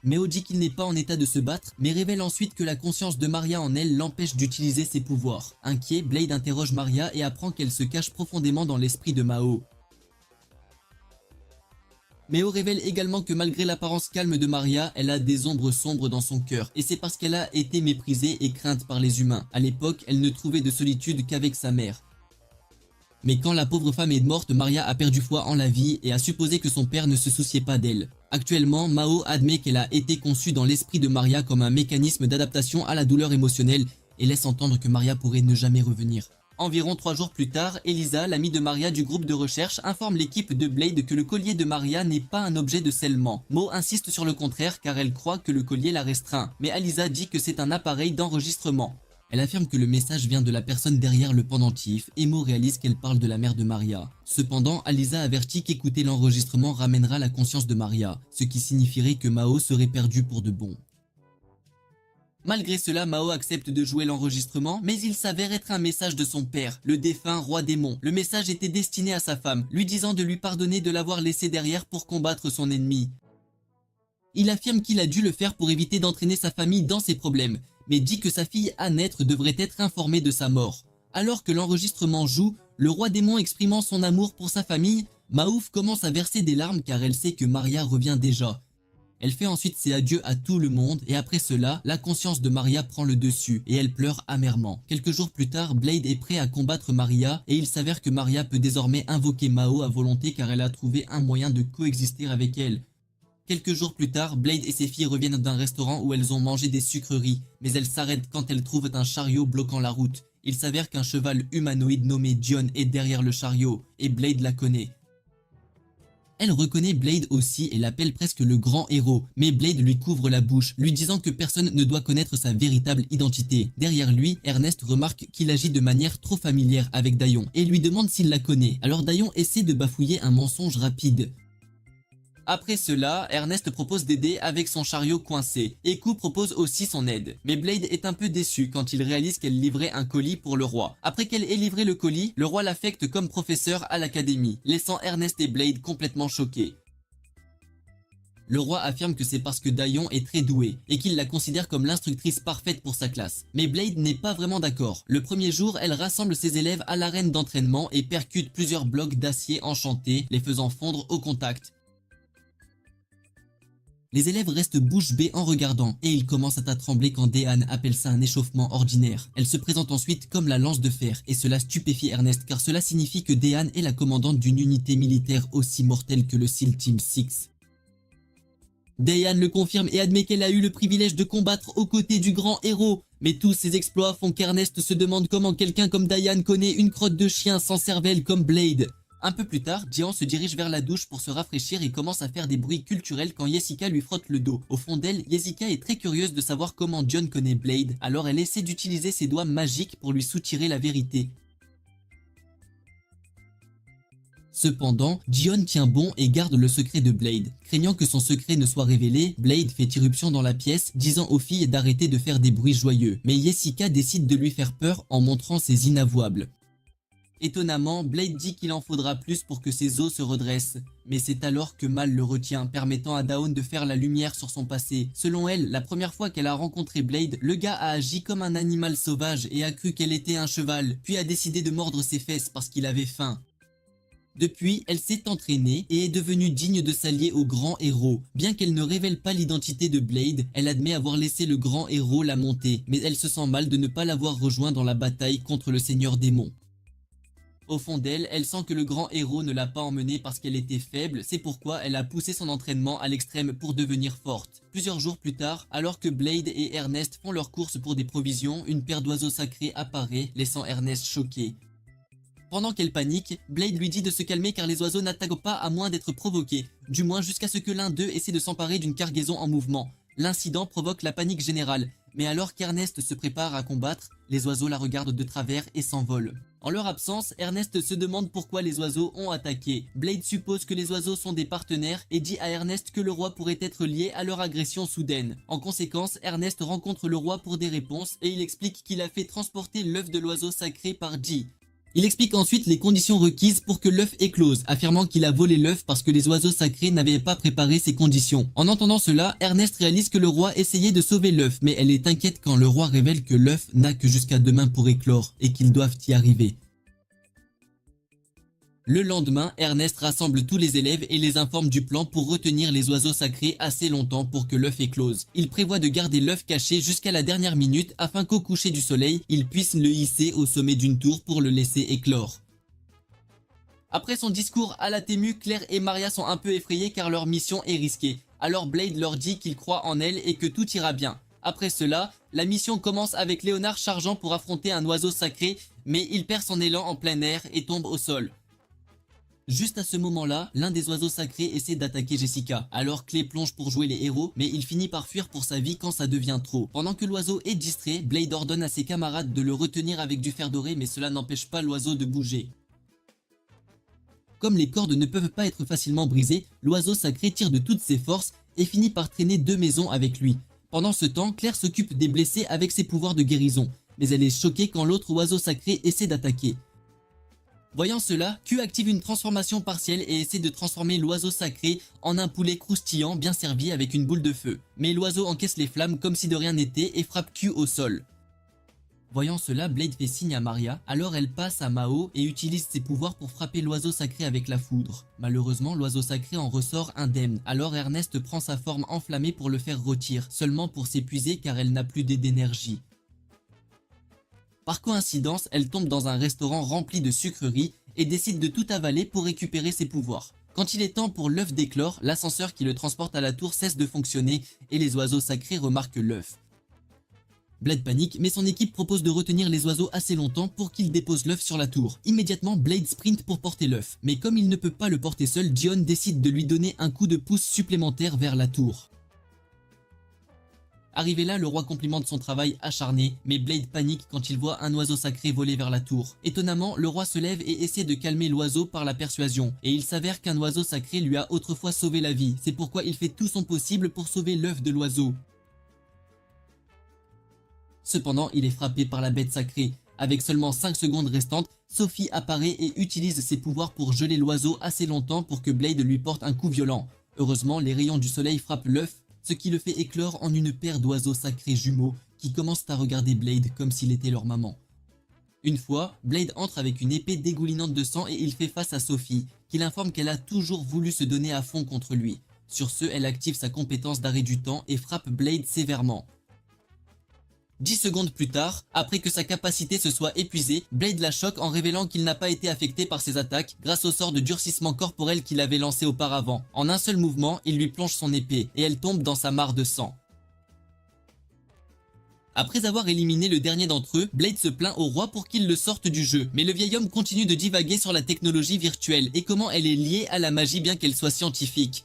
Mao dit qu'il n'est pas en état de se battre, mais révèle ensuite que la conscience de Maria en elle l'empêche d'utiliser ses pouvoirs. Inquiet, Blade interroge Maria et apprend qu'elle se cache profondément dans l'esprit de Mao. Méo révèle également que malgré l'apparence calme de Maria, elle a des ombres sombres dans son cœur. Et c'est parce qu'elle a été méprisée et crainte par les humains. À l'époque, elle ne trouvait de solitude qu'avec sa mère. Mais quand la pauvre femme est morte, Maria a perdu foi en la vie et a supposé que son père ne se souciait pas d'elle. Actuellement, Mao admet qu'elle a été conçue dans l'esprit de Maria comme un mécanisme d'adaptation à la douleur émotionnelle et laisse entendre que Maria pourrait ne jamais revenir. Environ 3 jours plus tard, Elisa, l'amie de Maria du groupe de recherche, informe l'équipe de Blade que le collier de Maria n'est pas un objet de scellement. Mo insiste sur le contraire car elle croit que le collier la restreint, mais Alisa dit que c'est un appareil d'enregistrement. Elle affirme que le message vient de la personne derrière le pendentif et Mo réalise qu'elle parle de la mère de Maria. Cependant, Alisa avertit qu'écouter l'enregistrement ramènera la conscience de Maria, ce qui signifierait que Mao serait perdu pour de bon. Malgré cela, Mao accepte de jouer l'enregistrement, mais il s'avère être un message de son père, le défunt roi démon. Le message était destiné à sa femme, lui disant de lui pardonner de l'avoir laissé derrière pour combattre son ennemi. Il affirme qu'il a dû le faire pour éviter d'entraîner sa famille dans ses problèmes, mais dit que sa fille à naître devrait être informée de sa mort. Alors que l'enregistrement joue, le roi démon exprimant son amour pour sa famille, Maouf commence à verser des larmes car elle sait que Maria revient déjà. Elle fait ensuite ses adieux à tout le monde et après cela, la conscience de Maria prend le dessus et elle pleure amèrement. Quelques jours plus tard, Blade est prêt à combattre Maria et il s'avère que Maria peut désormais invoquer Mao à volonté car elle a trouvé un moyen de coexister avec elle. Quelques jours plus tard, Blade et ses filles reviennent d'un restaurant où elles ont mangé des sucreries, mais elles s'arrêtent quand elles trouvent un chariot bloquant la route. Il s'avère qu'un cheval humanoïde nommé Dion est derrière le chariot et Blade la connaît. Elle reconnaît Blade aussi et l'appelle presque le grand héros, mais Blade lui couvre la bouche, lui disant que personne ne doit connaître sa véritable identité. Derrière lui, Ernest remarque qu'il agit de manière trop familière avec Dayon et lui demande s'il la connaît. Alors Dayon essaie de bafouiller un mensonge rapide. Après cela, Ernest propose d'aider avec son chariot coincé. Eku propose aussi son aide. Mais Blade est un peu déçu quand il réalise qu'elle livrait un colis pour le roi. Après qu'elle ait livré le colis, le roi l'affecte comme professeur à l'académie, laissant Ernest et Blade complètement choqués. Le roi affirme que c'est parce que Dayon est très douée et qu'il la considère comme l'instructrice parfaite pour sa classe. Mais Blade n'est pas vraiment d'accord. Le premier jour, elle rassemble ses élèves à l'arène d'entraînement et percute plusieurs blocs d'acier enchantés, les faisant fondre au contact. Les élèves restent bouche bée en regardant et ils commencent à trembler quand Dehan appelle ça un échauffement ordinaire. Elle se présente ensuite comme la lance de fer et cela stupéfie Ernest car cela signifie que Dehan est la commandante d'une unité militaire aussi mortelle que le SEAL Team 6. Dehan le confirme et admet qu'elle a eu le privilège de combattre aux côtés du grand héros. Mais tous ces exploits font qu'Ernest se demande comment quelqu'un comme Dehan connaît une crotte de chien sans cervelle comme Blade. Un peu plus tard, Jian se dirige vers la douche pour se rafraîchir et commence à faire des bruits culturels quand Jessica lui frotte le dos. Au fond d'elle, Jessica est très curieuse de savoir comment John connaît Blade, alors elle essaie d'utiliser ses doigts magiques pour lui soutirer la vérité. Cependant, Jion tient bon et garde le secret de Blade. Craignant que son secret ne soit révélé, Blade fait irruption dans la pièce, disant aux filles d'arrêter de faire des bruits joyeux. Mais Jessica décide de lui faire peur en montrant ses inavouables. Étonnamment, Blade dit qu'il en faudra plus pour que ses os se redressent. Mais c'est alors que Mal le retient, permettant à Dawn de faire la lumière sur son passé. Selon elle, la première fois qu'elle a rencontré Blade, le gars a agi comme un animal sauvage et a cru qu'elle était un cheval, puis a décidé de mordre ses fesses parce qu'il avait faim. Depuis, elle s'est entraînée et est devenue digne de s'allier au grand héros. Bien qu'elle ne révèle pas l'identité de Blade, elle admet avoir laissé le grand héros la monter, mais elle se sent mal de ne pas l'avoir rejoint dans la bataille contre le Seigneur Démon. Au fond d'elle, elle sent que le grand héros ne l'a pas emmenée parce qu'elle était faible, c'est pourquoi elle a poussé son entraînement à l'extrême pour devenir forte. Plusieurs jours plus tard, alors que Blade et Ernest font leur course pour des provisions, une paire d'oiseaux sacrés apparaît, laissant Ernest choqué. Pendant qu'elle panique, Blade lui dit de se calmer car les oiseaux n'attaquent pas à moins d'être provoqués, du moins jusqu'à ce que l'un d'eux essaie de s'emparer d'une cargaison en mouvement. L'incident provoque la panique générale, mais alors qu'Ernest se prépare à combattre, les oiseaux la regardent de travers et s'envolent. En leur absence, Ernest se demande pourquoi les oiseaux ont attaqué. Blade suppose que les oiseaux sont des partenaires et dit à Ernest que le roi pourrait être lié à leur agression soudaine. En conséquence, Ernest rencontre le roi pour des réponses et il explique qu'il a fait transporter l'œuf de l'oiseau sacré par Ji. Il explique ensuite les conditions requises pour que l'œuf éclose, affirmant qu'il a volé l'œuf parce que les oiseaux sacrés n'avaient pas préparé ces conditions. En entendant cela, Ernest réalise que le roi essayait de sauver l'œuf, mais elle est inquiète quand le roi révèle que l'œuf n'a que jusqu'à demain pour éclore et qu'ils doivent y arriver. Le lendemain, Ernest rassemble tous les élèves et les informe du plan pour retenir les oiseaux sacrés assez longtemps pour que l'œuf éclose. Il prévoit de garder l'œuf caché jusqu'à la dernière minute afin qu'au coucher du soleil, il puisse le hisser au sommet d'une tour pour le laisser éclore. Après son discours à la Tému, Claire et Maria sont un peu effrayées car leur mission est risquée. Alors Blade leur dit qu'il croit en elle et que tout ira bien. Après cela, la mission commence avec Léonard chargeant pour affronter un oiseau sacré, mais il perd son élan en plein air et tombe au sol. Juste à ce moment-là, l'un des oiseaux sacrés essaie d'attaquer Jessica. Alors Clay plonge pour jouer les héros, mais il finit par fuir pour sa vie quand ça devient trop. Pendant que l'oiseau est distrait, Blade ordonne à ses camarades de le retenir avec du fer doré, mais cela n'empêche pas l'oiseau de bouger. Comme les cordes ne peuvent pas être facilement brisées, l'oiseau sacré tire de toutes ses forces et finit par traîner 2 maisons avec lui. Pendant ce temps, Claire s'occupe des blessés avec ses pouvoirs de guérison, mais elle est choquée quand l'autre oiseau sacré essaie d'attaquer. Voyant cela, Q active une transformation partielle et essaie de transformer l'oiseau sacré en un poulet croustillant bien servi avec une boule de feu. Mais l'oiseau encaisse les flammes comme si de rien n'était et frappe Q au sol. Voyant cela, Blade fait signe à Maria, alors elle passe à Mao et utilise ses pouvoirs pour frapper l'oiseau sacré avec la foudre. Malheureusement, l'oiseau sacré en ressort indemne, alors Ernest prend sa forme enflammée pour le faire rôtir, seulement pour s'épuiser car elle n'a plus d'énergie. Par coïncidence, elle tombe dans un restaurant rempli de sucreries et décide de tout avaler pour récupérer ses pouvoirs. Quand il est temps pour l'œuf d'éclore, l'ascenseur qui le transporte à la tour cesse de fonctionner et les oiseaux sacrés remarquent l'œuf. Blade panique, mais son équipe propose de retenir les oiseaux assez longtemps pour qu'ils déposent l'œuf sur la tour. Immédiatement, Blade sprint pour porter l'œuf, mais comme il ne peut pas le porter seul, Dion décide de lui donner un coup de pouce supplémentaire vers la tour. Arrivé là, le roi complimente son travail acharné, mais Blade panique quand il voit un oiseau sacré voler vers la tour. Étonnamment, le roi se lève et essaie de calmer l'oiseau par la persuasion, et il s'avère qu'un oiseau sacré lui a autrefois sauvé la vie, c'est pourquoi il fait tout son possible pour sauver l'œuf de l'oiseau. Cependant, il est frappé par la bête sacrée. Avec seulement 5 secondes restantes, Sophie apparaît et utilise ses pouvoirs pour geler l'oiseau assez longtemps pour que Blade lui porte un coup violent. Heureusement, les rayons du soleil frappent l'œuf, ce qui le fait éclore en une paire d'oiseaux sacrés jumeaux qui commencent à regarder Blade comme s'il était leur maman. Une fois, Blade entre avec une épée dégoulinante de sang et il fait face à Sophie, qui l'informe qu'elle a toujours voulu se donner à fond contre lui. Sur ce, elle active sa compétence d'arrêt du temps et frappe Blade sévèrement. 10 secondes plus tard, après que sa capacité se soit épuisée, Blade la choque en révélant qu'il n'a pas été affecté par ses attaques grâce au sort de durcissement corporel qu'il avait lancé auparavant. En un seul mouvement, il lui plonge son épée et elle tombe dans sa mare de sang. Après avoir éliminé le dernier d'entre eux, Blade se plaint au roi pour qu'il le sorte du jeu, mais le vieil homme continue de divaguer sur la technologie virtuelle et comment elle est liée à la magie bien qu'elle soit scientifique.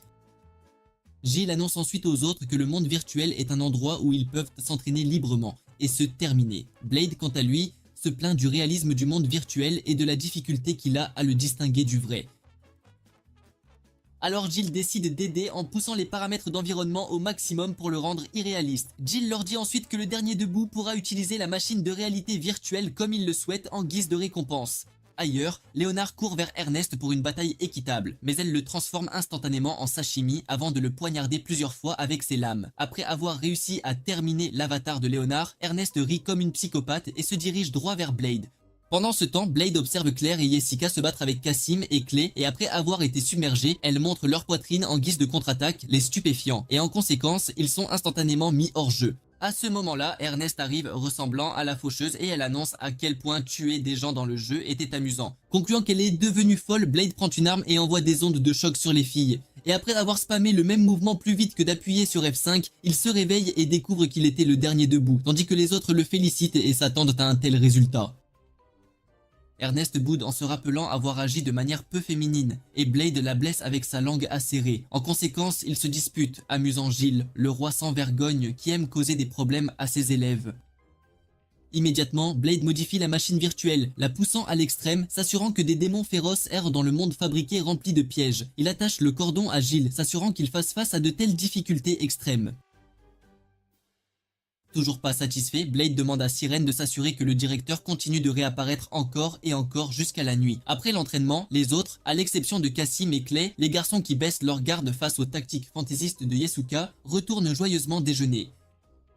Jill annonce ensuite aux autres que le monde virtuel est un endroit où ils peuvent s'entraîner librement et se terminer. Blade, quant à lui, se plaint du réalisme du monde virtuel et de la difficulté qu'il a à le distinguer du vrai. Alors Jill décide d'aider en poussant les paramètres d'environnement au maximum pour le rendre irréaliste. Jill leur dit ensuite que le dernier debout pourra utiliser la machine de réalité virtuelle comme il le souhaite en guise de récompense. Ailleurs, Léonard court vers Ernest pour une bataille équitable, mais elle le transforme instantanément en sashimi avant de le poignarder plusieurs fois avec ses lames. Après avoir réussi à terminer l'avatar de Léonard, Ernest rit comme une psychopathe et se dirige droit vers Blade. Pendant ce temps, Blade observe Claire et Jessica se battre avec Cassim et Clay et après avoir été submergés, elles montrent leur poitrine en guise de contre-attaque, les stupéfiant, et en conséquence, ils sont instantanément mis hors jeu. À ce moment-là, Ernest arrive ressemblant à la faucheuse et elle annonce à quel point tuer des gens dans le jeu était amusant. Concluant qu'elle est devenue folle, Blade prend une arme et envoie des ondes de choc sur les filles. Et après avoir spammé le même mouvement plus vite que d'appuyer sur F5, il se réveille et découvre qu'il était le dernier debout, tandis que les autres le félicitent et s'attendent à un tel résultat. Ernest boude en se rappelant avoir agi de manière peu féminine, et Blade la blesse avec sa langue acérée. En conséquence, ils se disputent, amusant Jill, le roi sans vergogne qui aime causer des problèmes à ses élèves. Immédiatement, Blade modifie la machine virtuelle, la poussant à l'extrême, s'assurant que des démons féroces errent dans le monde fabriqué rempli de pièges. Il attache le cordon à Jill, s'assurant qu'il fasse face à de telles difficultés extrêmes. Toujours pas satisfait, Blade demande à Sirène de s'assurer que le directeur continue de réapparaître encore et encore jusqu'à la nuit. Après l'entraînement, les autres, à l'exception de Cassim et Clay, les garçons qui baissent leur garde face aux tactiques fantaisistes de Yesuka, retournent joyeusement déjeuner.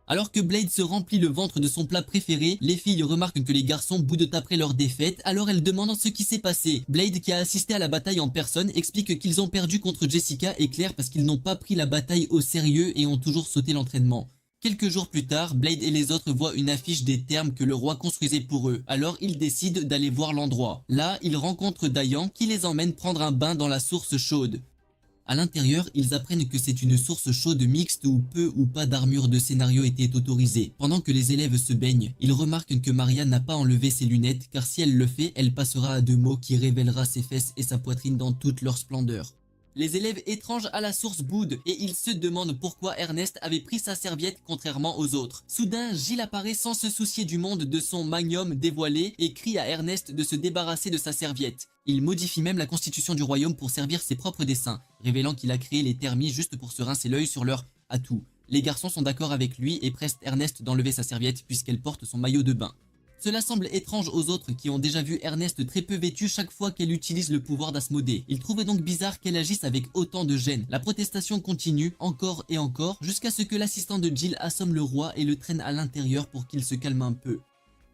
Alors que Blade se remplit le ventre de son plat préféré, les filles remarquent que les garçons boudent après leur défaite, alors elles demandent ce qui s'est passé. Blade, qui a assisté à la bataille en personne, explique qu'ils ont perdu contre Jessica et Claire parce qu'ils n'ont pas pris la bataille au sérieux et ont toujours sauté l'entraînement. Quelques jours plus tard, Blade et les autres voient une affiche des thermes que le roi construisait pour eux, alors ils décident d'aller voir l'endroit. Là, ils rencontrent Dayan qui les emmène prendre un bain dans la source chaude. À l'intérieur, ils apprennent que c'est une source chaude mixte où peu ou pas d'armure de scénario était autorisée. Pendant que les élèves se baignent, ils remarquent que Maria n'a pas enlevé ses lunettes car si elle le fait, elle passera à 2 mots qui révélera ses fesses et sa poitrine dans toute leur splendeur. Les élèves étranges à la source boudent et ils se demandent pourquoi Ernest avait pris sa serviette contrairement aux autres. Soudain, Gilles apparaît sans se soucier du monde de son magnum dévoilé et crie à Ernest de se débarrasser de sa serviette. Il modifie même la constitution du royaume pour servir ses propres desseins, révélant qu'il a créé les thermis juste pour se rincer l'œil sur leur atout. Les garçons sont d'accord avec lui et pressent Ernest d'enlever sa serviette puisqu'elle porte son maillot de bain. Cela semble étrange aux autres qui ont déjà vu Ernest très peu vêtu chaque fois qu'elle utilise le pouvoir d'Asmodée. Ils trouvent donc bizarre qu'elle agisse avec autant de gêne. La protestation continue encore et encore jusqu'à ce que l'assistant de Jill assomme le roi et le traîne à l'intérieur pour qu'il se calme un peu.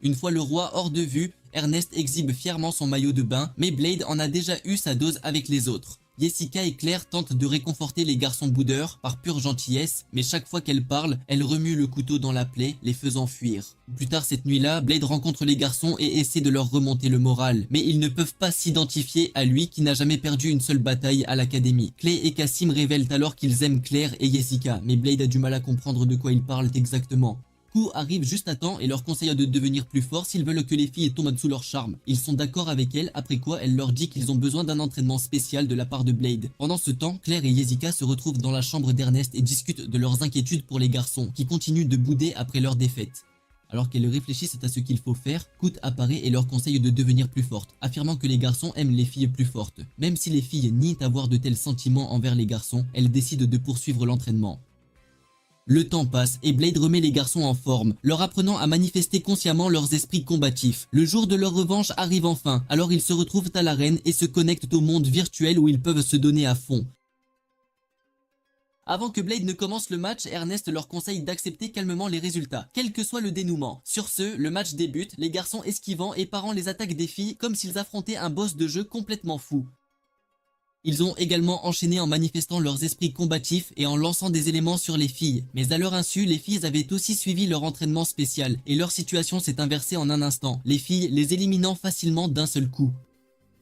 Une fois le roi hors de vue, Ernest exhibe fièrement son maillot de bain, mais Blade en a déjà eu sa dose avec les autres. Jessica et Claire tentent de réconforter les garçons boudeurs par pure gentillesse, mais chaque fois qu'elle parle, elle remue le couteau dans la plaie, les faisant fuir. Plus tard cette nuit-là, Blade rencontre les garçons et essaie de leur remonter le moral, mais ils ne peuvent pas s'identifier à lui qui n'a jamais perdu une seule bataille à l'académie. Clay et Cassim révèlent alors qu'ils aiment Claire et Jessica, mais Blade a du mal à comprendre de quoi ils parlent exactement. Q arrive juste à temps et leur conseille de devenir plus forts s'ils veulent que les filles tombent sous leur charme. Ils sont d'accord avec elle, après quoi elle leur dit qu'ils ont besoin d'un entraînement spécial de la part de Blade. Pendant ce temps, Claire et Jessica se retrouvent dans la chambre d'Ernest et discutent de leurs inquiétudes pour les garçons, qui continuent de bouder après leur défaite. Alors qu'elles réfléchissent à ce qu'il faut faire, Kut apparaît et leur conseille de devenir plus fortes, affirmant que les garçons aiment les filles plus fortes. Même si les filles nient avoir de tels sentiments envers les garçons, elles décident de poursuivre l'entraînement. Le temps passe et Blade remet les garçons en forme, leur apprenant à manifester consciemment leurs esprits combatifs. Le jour de leur revanche arrive enfin, alors ils se retrouvent à l'arène et se connectent au monde virtuel où ils peuvent se donner à fond. Avant que Blade ne commence le match, Ernest leur conseille d'accepter calmement les résultats, quel que soit le dénouement. Sur ce, le match débute, les garçons esquivant et parant les attaques des filles comme s'ils affrontaient un boss de jeu complètement fou. Ils ont également enchaîné en manifestant leurs esprits combatifs et en lançant des éléments sur les filles. Mais à leur insu, les filles avaient aussi suivi leur entraînement spécial et leur situation s'est inversée en un instant, les filles les éliminant facilement d'un seul coup.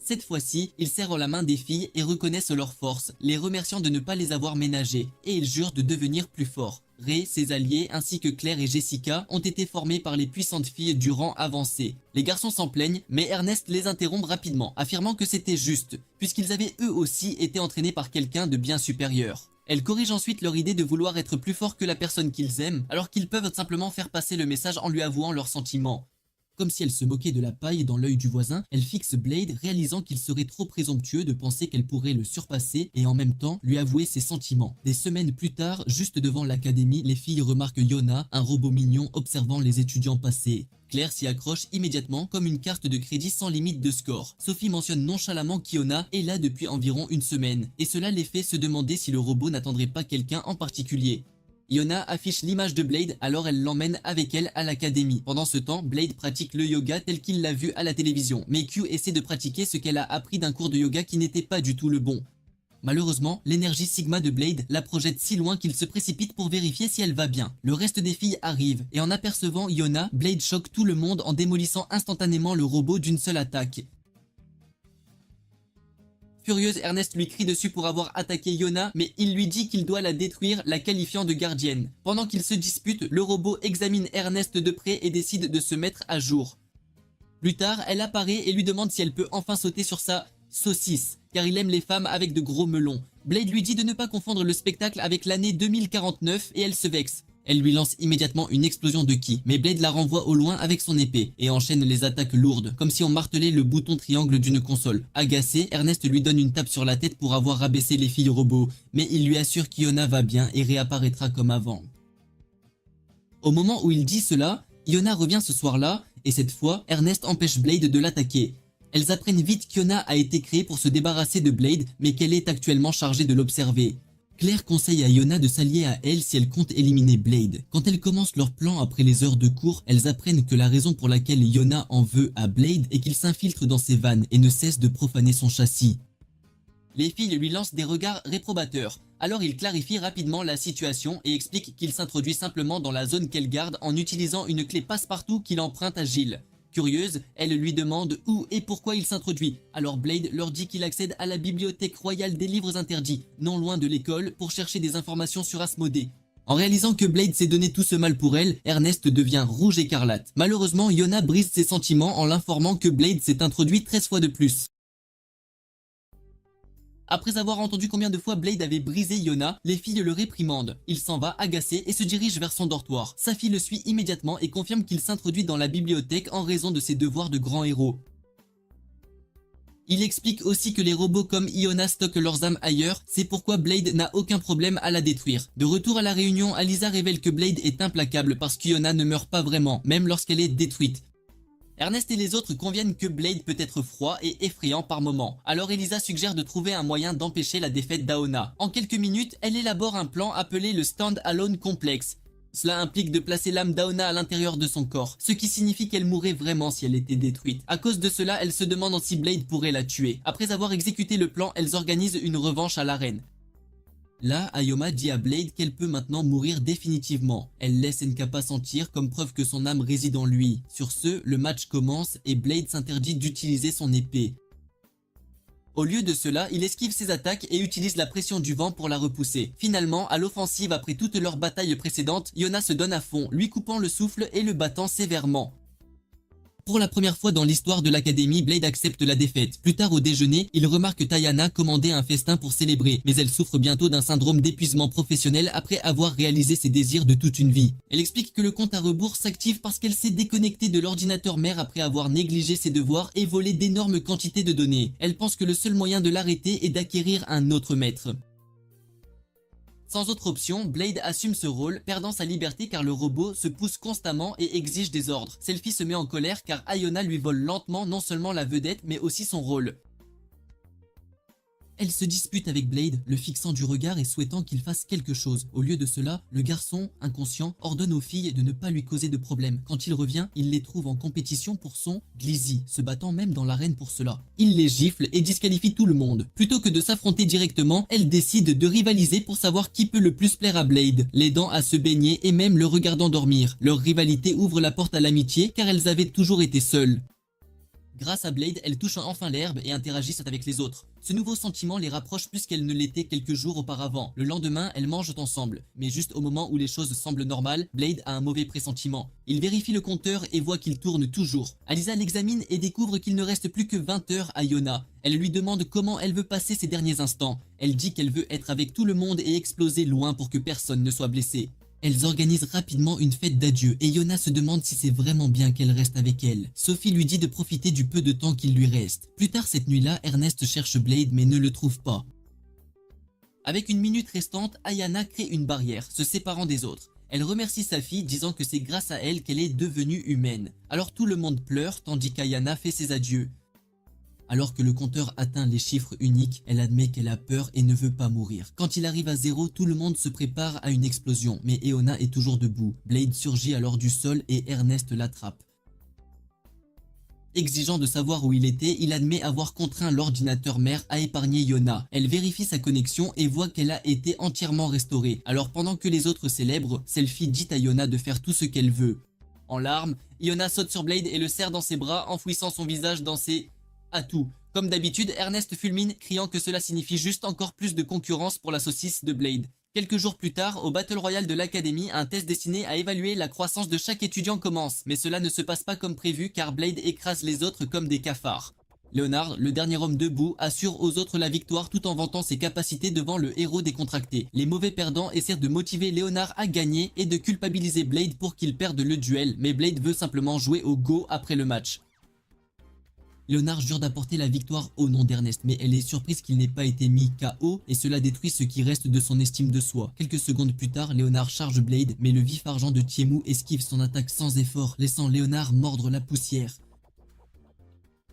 Cette fois-ci, ils serrent la main des filles et reconnaissent leur force, les remerciant de ne pas les avoir ménagées, et ils jurent de devenir plus forts. Ray, ses alliés, ainsi que Claire et Jessica ont été formés par les puissantes filles du rang avancé. Les garçons s'en plaignent, mais Ernest les interrompt rapidement, affirmant que c'était juste, puisqu'ils avaient eux aussi été entraînés par quelqu'un de bien supérieur. Elle corrige ensuite leur idée de vouloir être plus forts que la personne qu'ils aiment, alors qu'ils peuvent simplement faire passer le message en lui avouant leurs sentiments. Comme si elle se moquait de la paille dans l'œil du voisin, elle fixe Blade, réalisant qu'il serait trop présomptueux de penser qu'elle pourrait le surpasser et en même temps lui avouer ses sentiments. Des semaines plus tard, juste devant l'académie, les filles remarquent Yona, un robot mignon observant les étudiants passer. Claire s'y accroche immédiatement comme une carte de crédit sans limite de score. Sophie mentionne nonchalamment qu'Yona est là depuis environ une semaine, et cela les fait se demander si le robot n'attendrait pas quelqu'un en particulier. Yona affiche l'image de Blade, alors elle l'emmène avec elle à l'académie. Pendant ce temps, Blade pratique le yoga tel qu'il l'a vu à la télévision, mais Q essaie de pratiquer ce qu'elle a appris d'un cours de yoga qui n'était pas du tout le bon. Malheureusement, l'énergie Sigma de Blade la projette si loin qu'il se précipite pour vérifier si elle va bien. Le reste des filles arrive, et en apercevant Yona, Blade choque tout le monde en démolissant instantanément le robot d'une seule attaque. Furieuse, Ernest lui crie dessus pour avoir attaqué Yona, mais il lui dit qu'il doit la détruire, la qualifiant de gardienne. Pendant qu'ils se disputent, le robot examine Ernest de près et décide de se mettre à jour. Plus tard, elle apparaît et lui demande si elle peut enfin sauter sur sa saucisse, car il aime les femmes avec de gros melons. Blade lui dit de ne pas confondre le spectacle avec l'année 2049 et elle se vexe. Elle lui lance immédiatement une explosion de ki, mais Blade la renvoie au loin avec son épée et enchaîne les attaques lourdes, comme si on martelait le bouton triangle d'une console. Agacé, Ernest lui donne une tape sur la tête pour avoir rabaissé les filles robots, mais il lui assure qu'Yona va bien et réapparaîtra comme avant. Au moment où il dit cela, Yona revient ce soir-là, et cette fois, Ernest empêche Blade de l'attaquer. Elles apprennent vite qu'Yona a été créée pour se débarrasser de Blade, mais qu'elle est actuellement chargée de l'observer. Claire conseille à Yona de s'allier à elle si elle compte éliminer Blade. Quand elles commencent leur plan après les heures de cours, elles apprennent que la raison pour laquelle Yona en veut à Blade est qu'il s'infiltre dans ses vannes et ne cesse de profaner son châssis. Les filles lui lancent des regards réprobateurs, alors il clarifie rapidement la situation et explique qu'il s'introduit simplement dans la zone qu'elle garde en utilisant une clé passe-partout qu'il emprunte à Giles. Curieuse, elle lui demande où et pourquoi il s'introduit, alors Blade leur dit qu'il accède à la bibliothèque royale des livres interdits, non loin de l'école, pour chercher des informations sur Asmodée. En réalisant que Blade s'est donné tout ce mal pour elle, Ernest devient rouge écarlate. Malheureusement, Yona brise ses sentiments en l'informant que Blade s'est introduit 13 fois de plus. Après avoir entendu combien de fois Blade avait brisé Yona, les filles le réprimandent. Il s'en va agacé et se dirige vers son dortoir. Sa fille le suit immédiatement et confirme qu'il s'introduit dans la bibliothèque en raison de ses devoirs de grand héros. Il explique aussi que les robots comme Yona stockent leurs âmes ailleurs, c'est pourquoi Blade n'a aucun problème à la détruire. De retour à la réunion, Alyssa révèle que Blade est implacable parce qu'Yona ne meurt pas vraiment, même lorsqu'elle est détruite. Ernest et les autres conviennent que Blade peut être froid et effrayant par moments. Alors Elisa suggère de trouver un moyen d'empêcher la défaite d'Aona. En quelques minutes, elle élabore un plan appelé le Stand-Alone Complex. Cela implique de placer l'âme d'Aona à l'intérieur de son corps, ce qui signifie qu'elle mourrait vraiment si elle était détruite. À cause de cela, elle se demande si Blade pourrait la tuer. Après avoir exécuté le plan, elles organisent une revanche à l'arène. Là, Ayoma dit à Blade qu'elle peut maintenant mourir définitivement. Elle laisse Nkapa sentir comme preuve que son âme réside en lui. Sur ce, le match commence et Blade s'interdit d'utiliser son épée. Au lieu de cela, il esquive ses attaques et utilise la pression du vent pour la repousser. Finalement, à l'offensive après toute leur bataille précédente, Yona se donne à fond, lui coupant le souffle et le battant sévèrement. Pour la première fois dans l'histoire de l'académie, Blade accepte la défaite. Plus tard au déjeuner, il remarque Tayana commander un festin pour célébrer, mais elle souffre bientôt d'un syndrome d'épuisement professionnel après avoir réalisé ses désirs de toute une vie. Elle explique que le compte à rebours s'active parce qu'elle s'est déconnectée de l'ordinateur mère après avoir négligé ses devoirs et volé d'énormes quantités de données. Elle pense que le seul moyen de l'arrêter est d'acquérir un autre maître. Sans autre option, Blade assume ce rôle, perdant sa liberté car le robot se pousse constamment et exige des ordres. Selphie se met en colère car Ayona lui vole lentement non seulement la vedette mais aussi son rôle. Elle se dispute avec Blade, le fixant du regard et souhaitant qu'il fasse quelque chose. Au lieu de cela, le garçon, inconscient, ordonne aux filles de ne pas lui causer de problème. Quand il revient, il les trouve en compétition pour son Glizzy, se battant même dans l'arène pour cela. Il les gifle et disqualifie tout le monde. Plutôt que de s'affronter directement, elle décide de rivaliser pour savoir qui peut le plus plaire à Blade, l'aidant à se baigner et même le regardant dormir. Leur rivalité ouvre la porte à l'amitié car elles avaient toujours été seules. Grâce à Blade, elles touchent enfin l'herbe et interagissent avec les autres. Ce nouveau sentiment les rapproche plus qu'elles ne l'étaient quelques jours auparavant. Le lendemain, elles mangent ensemble. Mais juste au moment où les choses semblent normales, Blade a un mauvais pressentiment. Il vérifie le compteur et voit qu'il tourne toujours. Alyssa l'examine et découvre qu'il ne reste plus que 20 heures à Yona. Elle lui demande comment elle veut passer ses derniers instants. Elle dit qu'elle veut être avec tout le monde et exploser loin pour que personne ne soit blessé. Elles organisent rapidement une fête d'adieu et Yona se demande si c'est vraiment bien qu'elle reste avec elle. Sophie lui dit de profiter du peu de temps qu'il lui reste. Plus tard cette nuit-là, Ernest cherche Blade mais ne le trouve pas. Avec une minute restante, Ayana crée une barrière, se séparant des autres. Elle remercie sa fille, disant que c'est grâce à elle qu'elle est devenue humaine. Alors tout le monde pleure, tandis qu'Ayana fait ses adieux. Alors que le compteur atteint les chiffres uniques, elle admet qu'elle a peur et ne veut pas mourir. Quand il arrive à 0, tout le monde se prépare à une explosion, mais Eona est toujours debout. Blade surgit alors du sol et Ernest l'attrape. Exigeant de savoir où il était, il admet avoir contraint l'ordinateur mère à épargner Yona. Elle vérifie sa connexion et voit qu'elle a été entièrement restaurée. Alors pendant que les autres célèbrent, Selphie dit à Yona de faire tout ce qu'elle veut. En larmes, Yona saute sur Blade et le serre dans ses bras, enfouissant son visage dans ses atouts. Comme d'habitude, Ernest fulmine, criant que cela signifie juste encore plus de concurrence pour la saucisse de Blade. Quelques jours plus tard, au Battle Royale de l'Académie, un test destiné à évaluer la croissance de chaque étudiant commence. Mais cela ne se passe pas comme prévu car Blade écrase les autres comme des cafards. Leonard, le dernier homme debout, assure aux autres la victoire tout en vantant ses capacités devant le héros décontracté. Les mauvais perdants essaient de motiver Leonard à gagner et de culpabiliser Blade pour qu'il perde le duel, mais Blade veut simplement jouer au go après le match. Leonard jure d'apporter la victoire au nom d'Ernest, mais elle est surprise qu'il n'ait pas été mis KO et cela détruit ce qui reste de son estime de soi. Quelques secondes plus tard, Leonard charge Blade, mais le vif argent de Tiemu esquive son attaque sans effort, laissant Leonard mordre la poussière.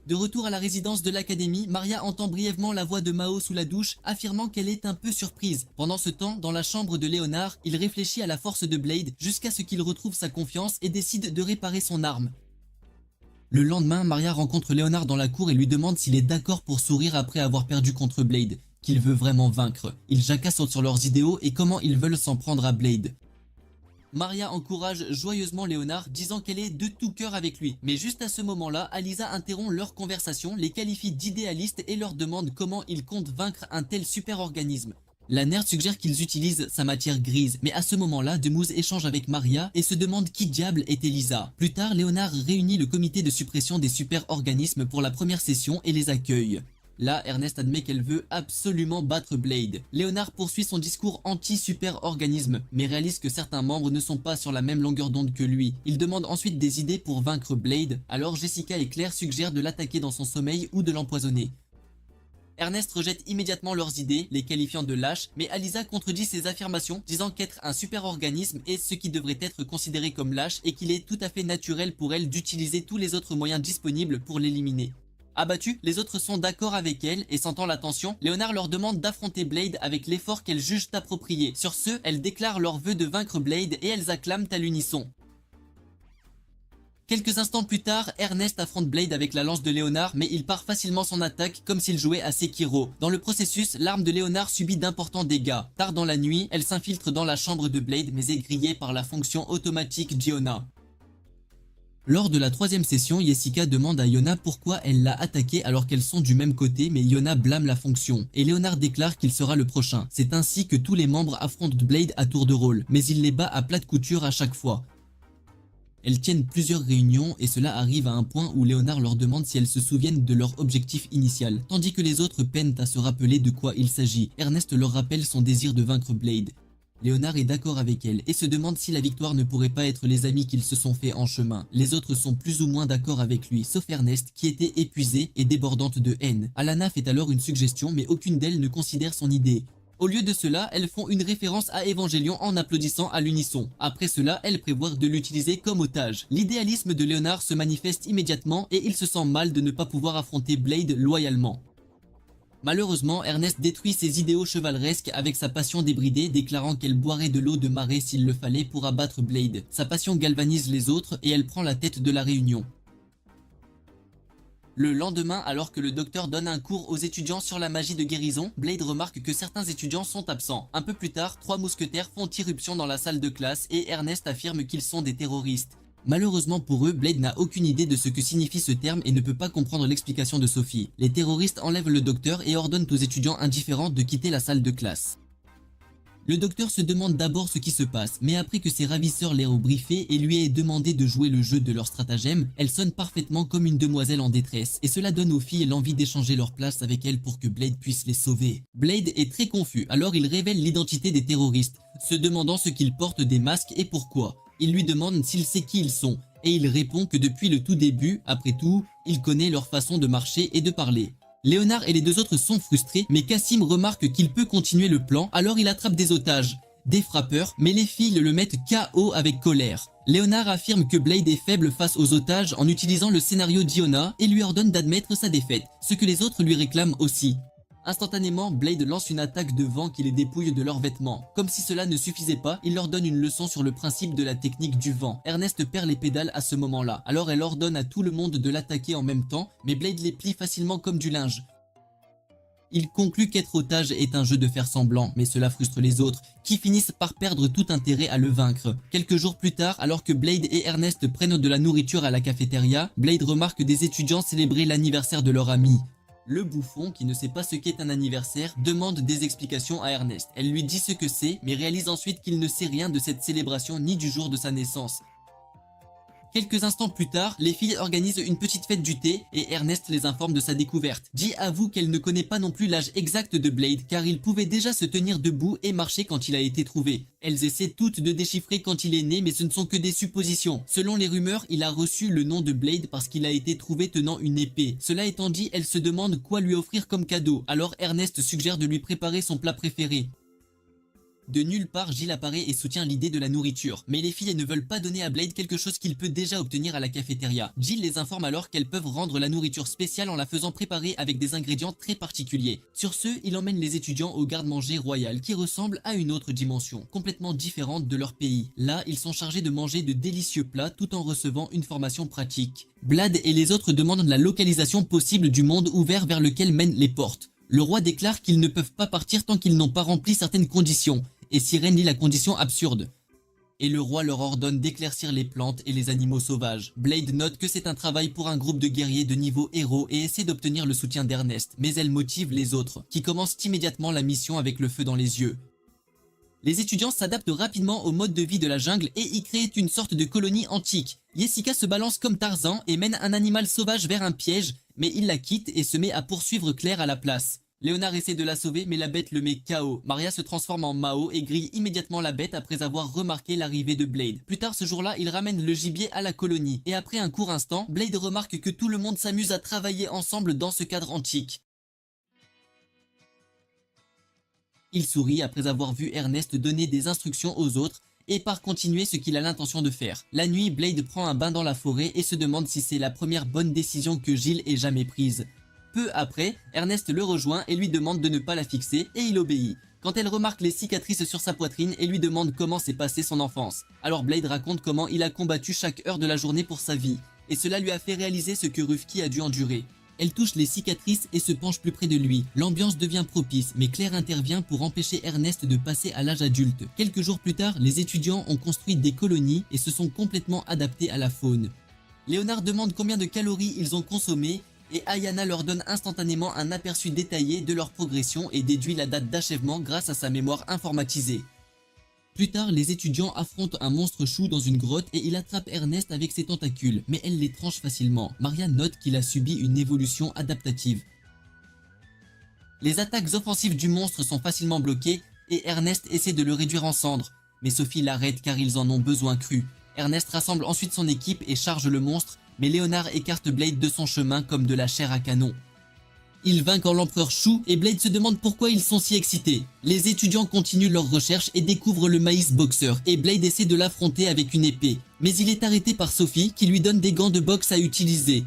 De retour à la résidence de l'académie, Maria entend brièvement la voix de Mao sous la douche, affirmant qu'elle est un peu surprise. Pendant ce temps, dans la chambre de Léonard, il réfléchit à la force de Blade jusqu'à ce qu'il retrouve sa confiance et décide de réparer son arme. Le lendemain, Maria rencontre Léonard dans la cour et lui demande s'il est d'accord pour sourire après avoir perdu contre Blade, qu'il veut vraiment vaincre. Ils jacassent sur leurs idéaux et comment ils veulent s'en prendre à Blade. Maria encourage joyeusement Léonard, disant qu'elle est de tout cœur avec lui. Mais juste à ce moment-là, Alisa interrompt leur conversation, les qualifie d'idéalistes et leur demande comment ils comptent vaincre un tel super-organisme. La nerd suggère qu'ils utilisent sa matière grise, mais à ce moment-là, Demouze échange avec Maria et se demande qui diable est Elisa. Plus tard, Léonard réunit le comité de suppression des super-organismes pour la première session et les accueille. Là, Ernest admet qu'elle veut absolument battre Blade. Léonard poursuit son discours anti-super-organisme, mais réalise que certains membres ne sont pas sur la même longueur d'onde que lui. Il demande ensuite des idées pour vaincre Blade, alors Jessica et Claire suggèrent de l'attaquer dans son sommeil ou de l'empoisonner. Ernest rejette immédiatement leurs idées, les qualifiant de lâches, mais Alisa contredit ses affirmations, disant qu'être un super-organisme est ce qui devrait être considéré comme lâche et qu'il est tout à fait naturel pour elle d'utiliser tous les autres moyens disponibles pour l'éliminer. Abattus, les autres sont d'accord avec elle et sentant la tension, Léonard leur demande d'affronter Blade avec l'effort qu'elles jugent approprié. Sur ce, elles déclarent leur vœu de vaincre Blade et elles acclament à l'unisson. Quelques instants plus tard, Ernest affronte Blade avec la lance de Léonard, mais il part facilement son attaque comme s'il jouait à Sekiro. Dans le processus, l'arme de Léonard subit d'importants dégâts. Tard dans la nuit, elle s'infiltre dans la chambre de Blade mais est grillée par la fonction automatique d'Iona. Lors de la troisième session, Jessica demande à Iona pourquoi elle l'a attaqué alors qu'elles sont du même côté, mais Iona blâme la fonction. Et Léonard déclare qu'il sera le prochain. C'est ainsi que tous les membres affrontent Blade à tour de rôle, mais il les bat à plate couture à chaque fois. Elles tiennent plusieurs réunions et cela arrive à un point où Léonard leur demande si elles se souviennent de leur objectif initial, tandis que les autres peinent à se rappeler de quoi il s'agit. Ernest leur rappelle son désir de vaincre Blade. Léonard est d'accord avec elle et se demande si la victoire ne pourrait pas être les amis qu'ils se sont fait en chemin. Les autres sont plus ou moins d'accord avec lui, sauf Ernest qui était épuisée et débordante de haine. Alana fait alors une suggestion mais aucune d'elles ne considère son idée. Au lieu de cela, elles font une référence à Évangélion en applaudissant à l'unisson. Après cela, elles prévoient de l'utiliser comme otage. L'idéalisme de Léonard se manifeste immédiatement et il se sent mal de ne pas pouvoir affronter Blade loyalement. Malheureusement, Ernest détruit ses idéaux chevaleresques avec sa passion débridée, déclarant qu'elle boirait de l'eau de marée s'il le fallait pour abattre Blade. Sa passion galvanise les autres et elle prend la tête de la réunion. Le lendemain, alors que le docteur donne un cours aux étudiants sur la magie de guérison, Blade remarque que certains étudiants sont absents. Un peu plus tard, 3 mousquetaires font irruption dans la salle de classe et Ernest affirme qu'ils sont des terroristes. Malheureusement pour eux, Blade n'a aucune idée de ce que signifie ce terme et ne peut pas comprendre l'explication de Sophie. Les terroristes enlèvent le docteur et ordonnent aux étudiants indifférents de quitter la salle de classe. Le docteur se demande d'abord ce qui se passe, mais après que ses ravisseurs l'aient briefé et lui aient demandé de jouer le jeu de leur stratagème, elle sonne parfaitement comme une demoiselle en détresse, et cela donne aux filles l'envie d'échanger leur place avec elle pour que Blade puisse les sauver. Blade est très confus, alors il révèle l'identité des terroristes, se demandant ce qu'ils portent des masques et pourquoi. Il lui demande s'il sait qui ils sont, et il répond que depuis le tout début, après tout, il connaît leur façon de marcher et de parler. Léonard et les deux autres sont frustrés, mais Cassim remarque qu'il peut continuer le plan, alors il attrape des otages, des frappeurs, mais les filles le mettent KO avec colère. Léonard affirme que Blade est faible face aux otages en utilisant le scénario d'Iona et lui ordonne d'admettre sa défaite, ce que les autres lui réclament aussi. Instantanément, Blade lance une attaque de vent qui les dépouille de leurs vêtements. Comme si cela ne suffisait pas, il leur donne une leçon sur le principe de la technique du vent. Ernest perd les pédales à ce moment-là, alors elle ordonne à tout le monde de l'attaquer en même temps, mais Blade les plie facilement comme du linge. Il conclut qu'être otage est un jeu de faire semblant, mais cela frustre les autres, qui finissent par perdre tout intérêt à le vaincre. Quelques jours plus tard, alors que Blade et Ernest prennent de la nourriture à la cafétéria, Blade remarque des étudiants célébrer l'anniversaire de leur ami. Le bouffon, qui ne sait pas ce qu'est un anniversaire, demande des explications à Ernest. Elle lui dit ce que c'est, mais réalise ensuite qu'il ne sait rien de cette célébration ni du jour de sa naissance. Quelques instants plus tard, les filles organisent une petite fête du thé et Ernest les informe de sa découverte. Dee avoue qu'elle ne connaît pas non plus l'âge exact de Blade car il pouvait déjà se tenir debout et marcher quand il a été trouvé. Elles essaient toutes de déchiffrer quand il est né mais ce ne sont que des suppositions. Selon les rumeurs, il a reçu le nom de Blade parce qu'il a été trouvé tenant une épée. Cela étant dit, elle se demande quoi lui offrir comme cadeau, alors Ernest suggère de lui préparer son plat préféré. De nulle part, Jill apparaît et soutient l'idée de la nourriture. Mais les filles ne veulent pas donner à Blade quelque chose qu'il peut déjà obtenir à la cafétéria. Jill les informe alors qu'elles peuvent rendre la nourriture spéciale en la faisant préparer avec des ingrédients très particuliers. Sur ce, il emmène les étudiants au garde-manger royal qui ressemble à une autre dimension, complètement différente de leur pays. Là, ils sont chargés de manger de délicieux plats tout en recevant une formation pratique. Blade et les autres demandent la localisation possible du monde ouvert vers lequel mènent les portes. Le roi déclare qu'ils ne peuvent pas partir tant qu'ils n'ont pas rempli certaines conditions, et Sirène lit la condition absurde. Et le roi leur ordonne d'éclaircir les plantes et les animaux sauvages. Blade note que c'est un travail pour un groupe de guerriers de niveau héros et essaie d'obtenir le soutien d'Ernest, mais elle motive les autres, qui commencent immédiatement la mission avec le feu dans les yeux. Les étudiants s'adaptent rapidement au mode de vie de la jungle et y créent une sorte de colonie antique. Jessica se balance comme Tarzan et mène un animal sauvage vers un piège, mais il la quitte et se met à poursuivre Claire à la place. Léonard essaie de la sauver mais la bête le met KO. Maria se transforme en Mao et grille immédiatement la bête après avoir remarqué l'arrivée de Blade. Plus tard ce jour-là, il ramène le gibier à la colonie. Et après un court instant, Blade remarque que tout le monde s'amuse à travailler ensemble dans ce cadre antique. Il sourit après avoir vu Ernest donner des instructions aux autres et part continuer ce qu'il a l'intention de faire. La nuit, Blade prend un bain dans la forêt et se demande si c'est la première bonne décision que Jill ait jamais prise. Peu après, Ernest le rejoint et lui demande de ne pas la fixer et il obéit. Quand elle remarque les cicatrices sur sa poitrine et lui demande comment s'est passée son enfance. Alors Blade raconte comment il a combattu chaque heure de la journée pour sa vie, et cela lui a fait réaliser ce que Rufki a dû endurer. Elle touche les cicatrices et se penche plus près de lui. L'ambiance devient propice, mais Claire intervient pour empêcher Ernest de passer à l'âge adulte. Quelques jours plus tard, les étudiants ont construit des colonies et se sont complètement adaptés à la faune. Léonard demande combien de calories ils ont consommé et Ayana leur donne instantanément un aperçu détaillé de leur progression et déduit la date d'achèvement grâce à sa mémoire informatisée. Plus tard, les étudiants affrontent un monstre chou dans une grotte et il attrape Ernest avec ses tentacules, mais elle les tranche facilement. Maria note qu'il a subi une évolution adaptative. Les attaques offensives du monstre sont facilement bloquées et Ernest essaie de le réduire en cendres, mais Sophie l'arrête car ils en ont besoin cru. Ernest rassemble ensuite son équipe et charge le monstre, mais Léonard écarte Blade de son chemin comme de la chair à canon. Ils vainquent l'empereur Chou et Blade se demande pourquoi ils sont si excités. Les étudiants continuent leurs recherches et découvrent le maïs boxeur et Blade essaie de l'affronter avec une épée. Mais il est arrêté par Sophie qui lui donne des gants de boxe à utiliser.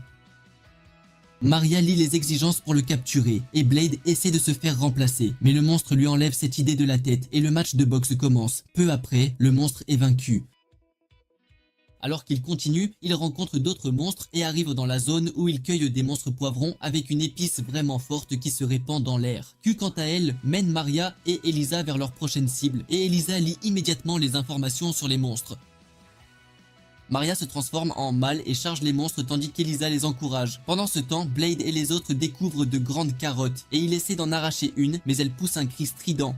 Maria lit les exigences pour le capturer et Blade essaie de se faire remplacer. Mais le monstre lui enlève cette idée de la tête et le match de boxe commence. Peu après, le monstre est vaincu. Alors qu'il continue, il rencontre d'autres monstres et arrive dans la zone où il cueille des monstres poivrons avec une épice vraiment forte qui se répand dans l'air. Q quant à elle mène Maria et Elisa vers leur prochaine cible et Elisa lit immédiatement les informations sur les monstres. Maria se transforme en mâle et charge les monstres tandis qu'Elisa les encourage. Pendant ce temps, Blade et les autres découvrent de grandes carottes et il essaie d'en arracher une mais elle pousse un cri strident.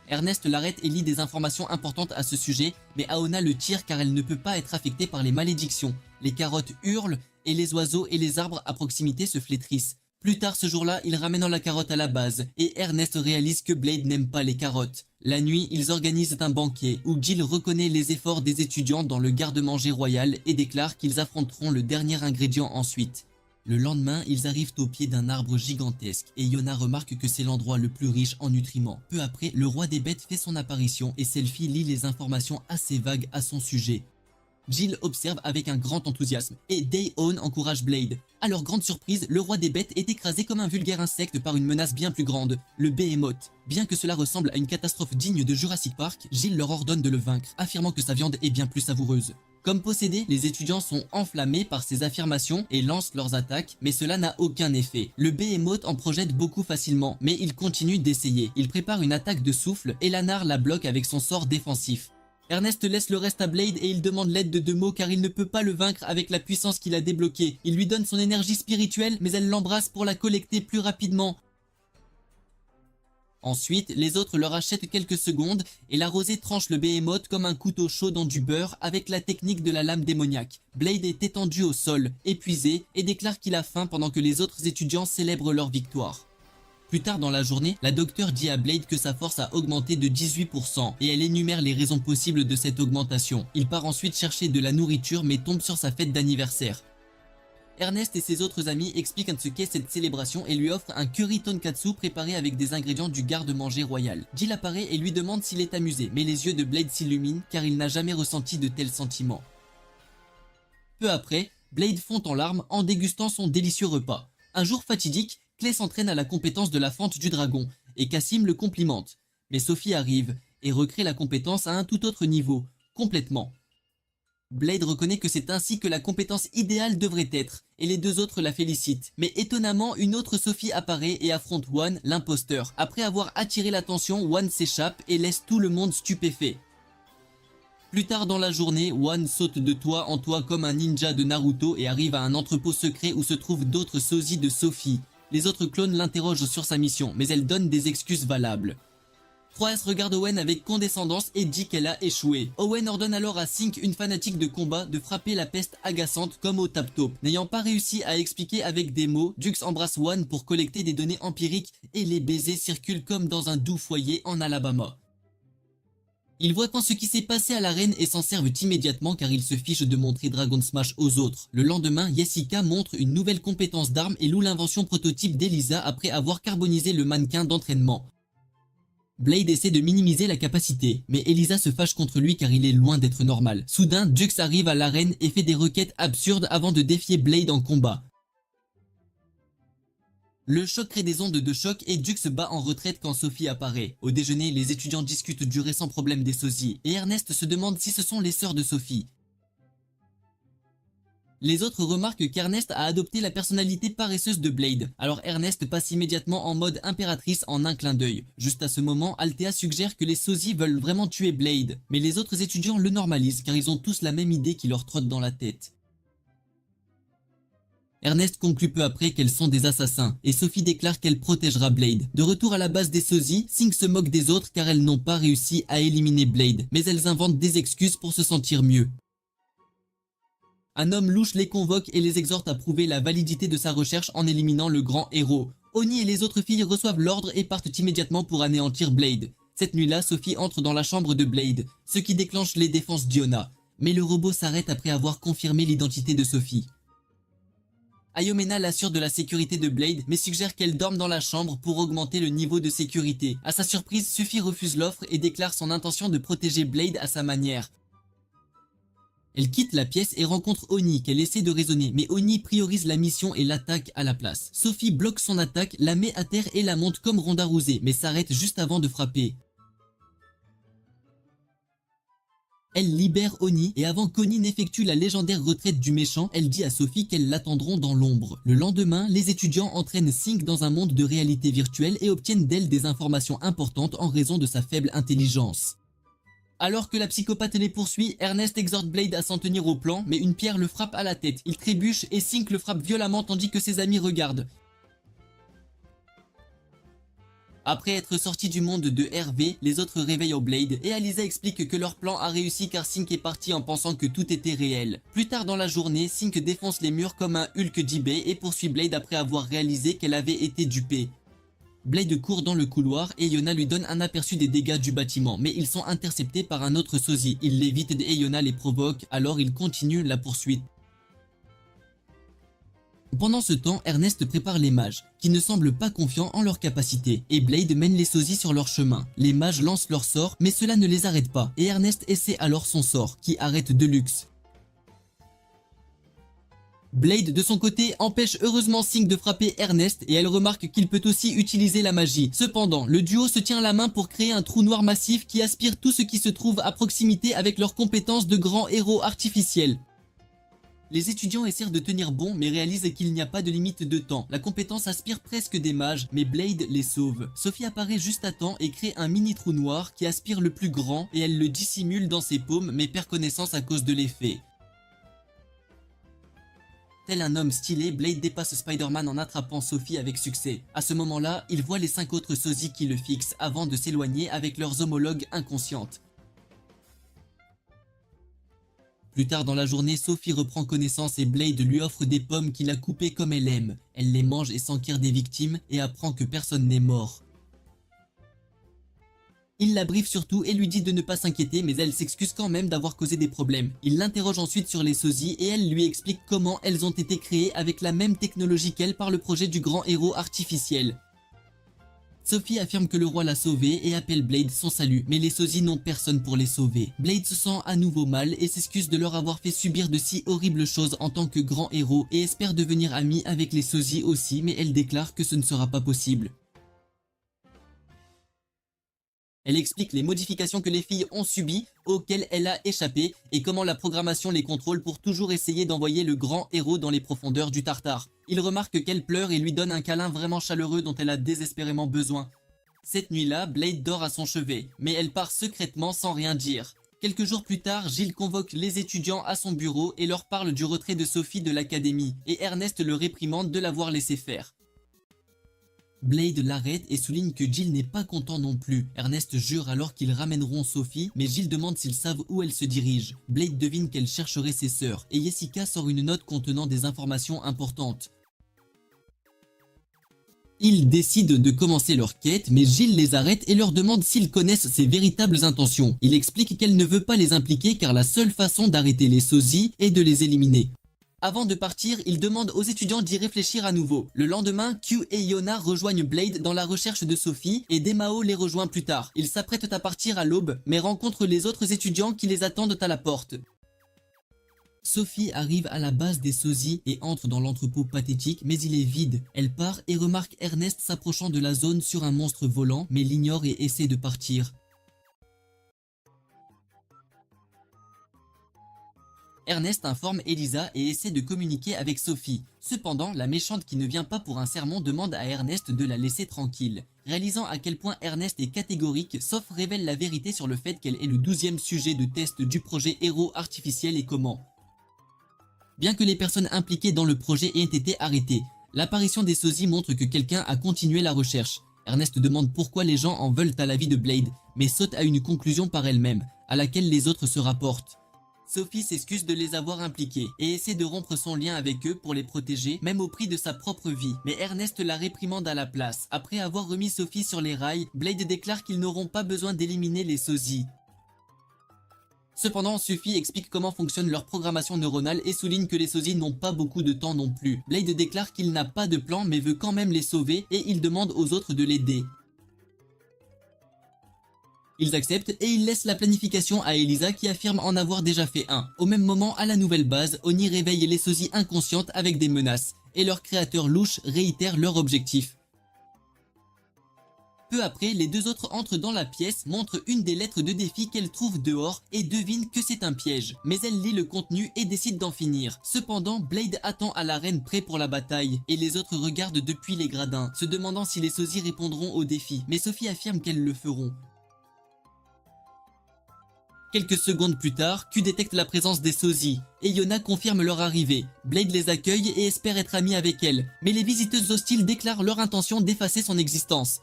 Ernest l'arrête et lit des informations importantes à ce sujet, mais Aona le tire car elle ne peut pas être affectée par les malédictions. Les carottes hurlent et les oiseaux et les arbres à proximité se flétrissent. Plus tard ce jour-là, ils ramènent la carotte à la base et Ernest réalise que Blade n'aime pas les carottes. La nuit, ils organisent un banquet où Jill reconnaît les efforts des étudiants dans le garde-manger royal et déclare qu'ils affronteront le dernier ingrédient ensuite. Le lendemain, ils arrivent au pied d'un arbre gigantesque et Yona remarque que c'est l'endroit le plus riche en nutriments. Peu après, le roi des bêtes fait son apparition et Selfie lit les informations assez vagues à son sujet. Jill observe avec un grand enthousiasme et Day-On encourage Blade. À leur grande surprise, le roi des bêtes est écrasé comme un vulgaire insecte par une menace bien plus grande, le Behemoth. Bien que cela ressemble à une catastrophe digne de Jurassic Park, Jill leur ordonne de le vaincre, affirmant que sa viande est bien plus savoureuse. Comme possédés, les étudiants sont enflammés par ces affirmations et lancent leurs attaques, mais cela n'a aucun effet. Le Behemoth en projette beaucoup facilement, mais il continue d'essayer. Il prépare une attaque de souffle et Lanar la bloque avec son sort défensif. Ernest laisse le reste à Blade et il demande l'aide de Demo car il ne peut pas le vaincre avec la puissance qu'il a débloquée. Il lui donne son énergie spirituelle, mais elle l'embrasse pour la collecter plus rapidement. Ensuite, les autres leur achètent quelques secondes et la rosée tranche le Behemoth comme un couteau chaud dans du beurre avec la technique de la lame démoniaque. Blade est étendu au sol, épuisé, et déclare qu'il a faim pendant que les autres étudiants célèbrent leur victoire. Plus tard dans la journée, la docteure dit à Blade que sa force a augmenté de 18% et elle énumère les raisons possibles de cette augmentation. Il part ensuite chercher de la nourriture mais tombe sur sa fête d'anniversaire. Ernest et ses autres amis expliquent à ce qu'est cette célébration et lui offrent un curry tonkatsu préparé avec des ingrédients du garde-manger royal. Jill apparaît et lui demande s'il est amusé, mais les yeux de Blade s'illuminent car il n'a jamais ressenti de tels sentiments. Peu après, Blade fond en larmes en dégustant son délicieux repas. Un jour fatidique, Clay s'entraîne à la compétence de la fente du dragon et Cassim le complimente. Mais Sophie arrive et recrée la compétence à un tout autre niveau, complètement. Blade reconnaît que c'est ainsi que la compétence idéale devrait être, et les deux autres la félicitent. Mais étonnamment, une autre Sophie apparaît et affronte One, l'imposteur. Après avoir attiré l'attention, One s'échappe et laisse tout le monde stupéfait. Plus tard dans la journée, One saute de toit en toit comme un ninja de Naruto et arrive à un entrepôt secret où se trouvent d'autres sosies de Sophie. Les autres clones l'interrogent sur sa mission, mais elle donne des excuses valables. 3S regarde Owen avec condescendance et dit qu'elle a échoué. Owen ordonne alors à Sync, une fanatique de combat, de frapper la peste agaçante comme au tap-top. N'ayant pas réussi à expliquer avec des mots, Dux embrasse One pour collecter des données empiriques et les baisers circulent comme dans un doux foyer en Alabama. Ils voient quand ce qui s'est passé à l'arène et s'en servent immédiatement car ils se fichent de montrer Dragon Smash aux autres. Le lendemain, Jessica montre une nouvelle compétence d'arme et loue l'invention prototype d'Elisa après avoir carbonisé le mannequin d'entraînement. Blade essaie de minimiser la capacité, mais Elisa se fâche contre lui car il est loin d'être normal. Soudain, Dux arrive à l'arène et fait des requêtes absurdes avant de défier Blade en combat. Le choc crée des ondes de choc et Dux se bat en retraite quand Sophie apparaît. Au déjeuner, les étudiants discutent du récent problème des sosies, et Ernest se demande si ce sont les sœurs de Sophie. Les autres remarquent qu'Ernest a adopté la personnalité paresseuse de Blade, alors Ernest passe immédiatement en mode impératrice en un clin d'œil. Juste à ce moment, Althea suggère que les sosies veulent vraiment tuer Blade, mais les autres étudiants le normalisent car ils ont tous la même idée qui leur trotte dans la tête. Ernest conclut peu après qu'elles sont des assassins, et Sophie déclare qu'elle protégera Blade. De retour à la base des sosies, Sync se moque des autres car elles n'ont pas réussi à éliminer Blade, mais elles inventent des excuses pour se sentir mieux. Un homme louche les convoque et les exhorte à prouver la validité de sa recherche en éliminant le grand héros. Oni et les autres filles reçoivent l'ordre et partent immédiatement pour anéantir Blade. Cette nuit-là, Sophie entre dans la chambre de Blade, ce qui déclenche les défenses d'Iona. Mais le robot s'arrête après avoir confirmé l'identité de Sophie. Ayomena l'assure de la sécurité de Blade, mais suggère qu'elle dorme dans la chambre pour augmenter le niveau de sécurité. À sa surprise, Sophie refuse l'offre et déclare son intention de protéger Blade à sa manière. Elle quitte la pièce et rencontre Oni qu'elle essaie de raisonner, mais Oni priorise la mission et l'attaque à la place. Sophie bloque son attaque, la met à terre et la monte comme Ronda Rousey, mais s'arrête juste avant de frapper. Elle libère Oni et avant qu'Oni n'effectue la légendaire retraite du méchant, elle dit à Sophie qu'elles l'attendront dans l'ombre. Le lendemain, les étudiants entraînent Sync dans un monde de réalité virtuelle et obtiennent d'elle des informations importantes en raison de sa faible intelligence. Alors que la psychopathe les poursuit, Ernest exhorte Blade à s'en tenir au plan, mais une pierre le frappe à la tête. Il trébuche et Sync le frappe violemment tandis que ses amis regardent. Après être sortis du monde de Hervé, les autres réveillent Blade et Alisa explique que leur plan a réussi car Sync est parti en pensant que tout était réel. Plus tard dans la journée, Sync défonce les murs comme un Hulk d'eBay et poursuit Blade après avoir réalisé qu'elle avait été dupée. Blade court dans le couloir et Yona lui donne un aperçu des dégâts du bâtiment, mais ils sont interceptés par un autre sosie. Il l'évite et Yona les provoque, alors il continue la poursuite. Pendant ce temps, Ernest prépare les mages, qui ne semblent pas confiants en leurs capacités, et Blade mène les sosies sur leur chemin. Les mages lancent leur sort, mais cela ne les arrête pas, et Ernest essaie alors son sort, qui arrête Deluxe. Blade, de son côté, empêche heureusement Sync de frapper Ernest, et elle remarque qu'il peut aussi utiliser la magie. Cependant, le duo se tient la main pour créer un trou noir massif qui aspire tout ce qui se trouve à proximité avec leurs compétences de grands héros artificiels. Les étudiants essaient de tenir bon mais réalisent qu'il n'y a pas de limite de temps. La compétence aspire presque des mages, mais Blade les sauve. Sophie apparaît juste à temps et crée un mini trou noir qui aspire le plus grand et elle le dissimule dans ses paumes mais perd connaissance à cause de l'effet. Tel un homme stylé, Blade dépasse Spider-Man en attrapant Sophie avec succès. À ce moment-là, il voit les 5 autres sosies qui le fixent avant de s'éloigner avec leurs homologues inconscientes. Plus tard dans la journée, Sophie reprend connaissance et Blade lui offre des pommes qu'il a coupées comme elle aime. Elle les mange et s'enquire des victimes et apprend que personne n'est mort. Il la briefe surtout et lui dit de ne pas s'inquiéter, mais elle s'excuse quand même d'avoir causé des problèmes. Il l'interroge ensuite sur les sosies et elle lui explique comment elles ont été créées avec la même technologie qu'elle par le projet du grand héros artificiel. Sophie affirme que le roi l'a sauvée et appelle Blade son salut, mais les sosies n'ont personne pour les sauver. Blade se sent à nouveau mal et s'excuse de leur avoir fait subir de si horribles choses en tant que grand héros et espère devenir amie avec les sosies aussi, mais elle déclare que ce ne sera pas possible. Elle explique les modifications que les filles ont subies, auxquelles elle a échappé, et comment la programmation les contrôle pour toujours essayer d'envoyer le grand héros dans les profondeurs du Tartare. Il remarque qu'elle pleure et lui donne un câlin vraiment chaleureux dont elle a désespérément besoin. Cette nuit-là, Blade dort à son chevet, mais elle part secrètement sans rien dire. Quelques jours plus tard, Gilles convoque les étudiants à son bureau et leur parle du retrait de Sophie de l'académie, et Ernest le réprimande de l'avoir laissé faire. Blade l'arrête et souligne que Jill n'est pas content non plus. Ernest jure alors qu'ils ramèneront Sophie, mais Jill demande s'ils savent où elle se dirige. Blade devine qu'elle chercherait ses sœurs, et Jessica sort une note contenant des informations importantes. Ils décident de commencer leur quête, mais Jill les arrête et leur demande s'ils connaissent ses véritables intentions. Il explique qu'elle ne veut pas les impliquer car la seule façon d'arrêter les sosies est de les éliminer. Avant de partir, il demande aux étudiants d'y réfléchir à nouveau. Le lendemain, Q et Yona rejoignent Blade dans la recherche de Sophie et Demao les rejoint plus tard. Ils s'apprêtent à partir à l'aube, mais rencontrent les autres étudiants qui les attendent à la porte. Sophie arrive à la base des sosies et entre dans l'entrepôt pathétique, mais il est vide. Elle part et remarque Ernest s'approchant de la zone sur un monstre volant, mais l'ignore et essaie de partir. Ernest informe Elisa et essaie de communiquer avec Sophie. Cependant, la méchante qui ne vient pas pour un sermon demande à Ernest de la laisser tranquille. Réalisant à quel point Ernest est catégorique, Soph révèle la vérité sur le fait qu'elle est le 12e sujet de test du projet héros artificiel et comment. Bien que les personnes impliquées dans le projet aient été arrêtées, l'apparition des sosies montre que quelqu'un a continué la recherche. Ernest demande pourquoi les gens en veulent à la vie de Blade, mais saute à une conclusion par elle-même, à laquelle les autres se rapportent. Sophie s'excuse de les avoir impliqués et essaie de rompre son lien avec eux pour les protéger, même au prix de sa propre vie. Mais Ernest la réprimande à la place. Après avoir remis Sophie sur les rails, Blade déclare qu'ils n'auront pas besoin d'éliminer les sosies. Cependant, Sophie explique comment fonctionne leur programmation neuronale et souligne que les sosies n'ont pas beaucoup de temps non plus. Blade déclare qu'il n'a pas de plan mais veut quand même les sauver et il demande aux autres de l'aider. Ils acceptent et ils laissent la planification à Elisa qui affirme en avoir déjà fait un. Au même moment, à la nouvelle base, Oni réveille les sosies inconscientes avec des menaces, et leur créateur louche réitère leur objectif. Peu après, les deux autres entrent dans la pièce, montrent une des lettres de défi qu'elles trouvent dehors et devinent que c'est un piège. Mais elle lit le contenu et décide d'en finir. Cependant, Blade attend à l'arène prêt pour la bataille, et les autres regardent depuis les gradins, se demandant si les sosies répondront au défi. Mais Sophie affirme qu'elles le feront. Quelques secondes plus tard, Q détecte la présence des sosies, et Yona confirme leur arrivée. Blade les accueille et espère être ami avec elles, mais les visiteuses hostiles déclarent leur intention d'effacer son existence.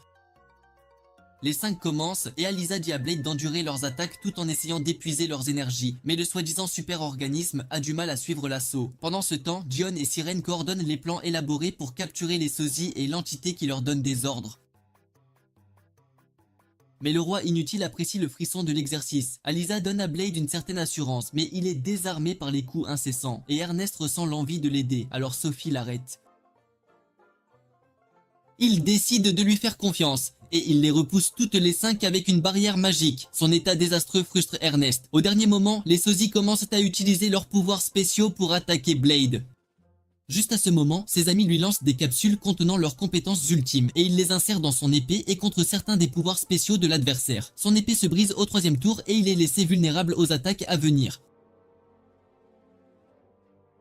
Les 5 commencent, et Alisa dit à Blade d'endurer leurs attaques tout en essayant d'épuiser leurs énergies, mais le soi-disant super-organisme a du mal à suivre l'assaut. Pendant ce temps, Dion et Sirène coordonnent les plans élaborés pour capturer les sosies et l'entité qui leur donne des ordres. Mais le roi inutile apprécie le frisson de l'exercice. Alisa donne à Blade une certaine assurance, mais il est désarmé par les coups incessants, et Ernest ressent l'envie de l'aider, alors Sophie l'arrête. Il décide de lui faire confiance, et il les repousse toutes les 5 avec une barrière magique. Son état désastreux frustre Ernest. Au dernier moment, les sosies commencent à utiliser leurs pouvoirs spéciaux pour attaquer Blade. Juste à ce moment, ses amis lui lancent des capsules contenant leurs compétences ultimes et il les insère dans son épée et contre certains des pouvoirs spéciaux de l'adversaire. Son épée se brise au 3e tour et il est laissé vulnérable aux attaques à venir.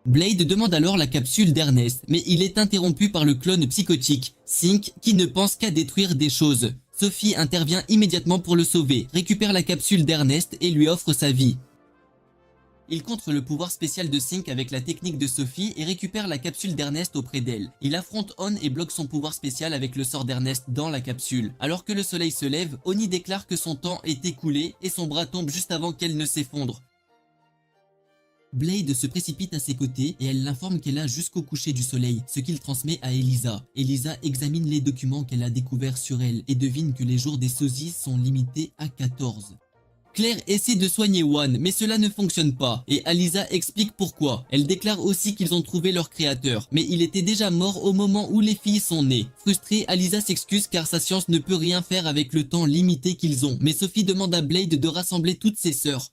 Blade demande alors la capsule d'Ernest, mais il est interrompu par le clone psychotique, Sync, qui ne pense qu'à détruire des choses. Sophie intervient immédiatement pour le sauver, récupère la capsule d'Ernest et lui offre sa vie. Il contre le pouvoir spécial de Sync avec la technique de Sophie et récupère la capsule d'Ernest auprès d'elle. Il affronte On et bloque son pouvoir spécial avec le sort d'Ernest dans la capsule. Alors que le soleil se lève, Oni déclare que son temps est écoulé et son bras tombe juste avant qu'elle ne s'effondre. Blade se précipite à ses côtés et elle l'informe qu'elle a jusqu'au coucher du soleil, ce qu'il transmet à Elisa. Elisa examine les documents qu'elle a découverts sur elle et devine que les jours des sosies sont limités à 14. Claire essaie de soigner One, mais cela ne fonctionne pas, et Alisa explique pourquoi. Elle déclare aussi qu'ils ont trouvé leur créateur, mais il était déjà mort au moment où les filles sont nées. Frustrée, Alisa s'excuse car sa science ne peut rien faire avec le temps limité qu'ils ont, mais Sophie demande à Blade de rassembler toutes ses sœurs.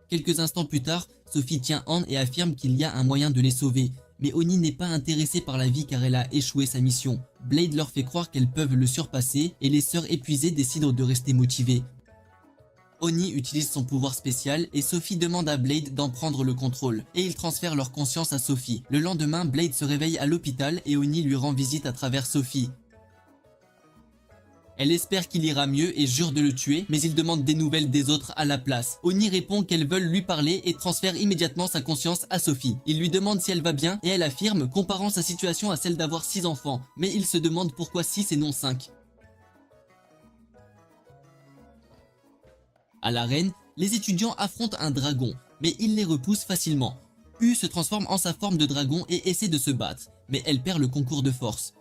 Quelques instants plus tard, Sophie tient Anne et affirme qu'il y a un moyen de les sauver. Mais Oni n'est pas intéressée par la vie car elle a échoué sa mission. Blade leur fait croire qu'elles peuvent le surpasser et les sœurs épuisées décident de rester motivées. Oni utilise son pouvoir spécial et Sophie demande à Blade d'en prendre le contrôle. Et il transfère leur conscience à Sophie. Le lendemain, Blade se réveille à l'hôpital et Oni lui rend visite à travers Sophie. Elle espère qu'il ira mieux et jure de le tuer, mais il demande des nouvelles des autres à la place. Oni répond qu'elles veulent lui parler et transfère immédiatement sa conscience à Sophie. Il lui demande si elle va bien et elle affirme, comparant sa situation à celle d'avoir 6 enfants. Mais il se demande pourquoi 6 et non 5. À l'arène, les étudiants affrontent un dragon, mais il les repousse facilement. U se transforme en sa forme de dragon et essaie de se battre, mais elle perd le concours de force.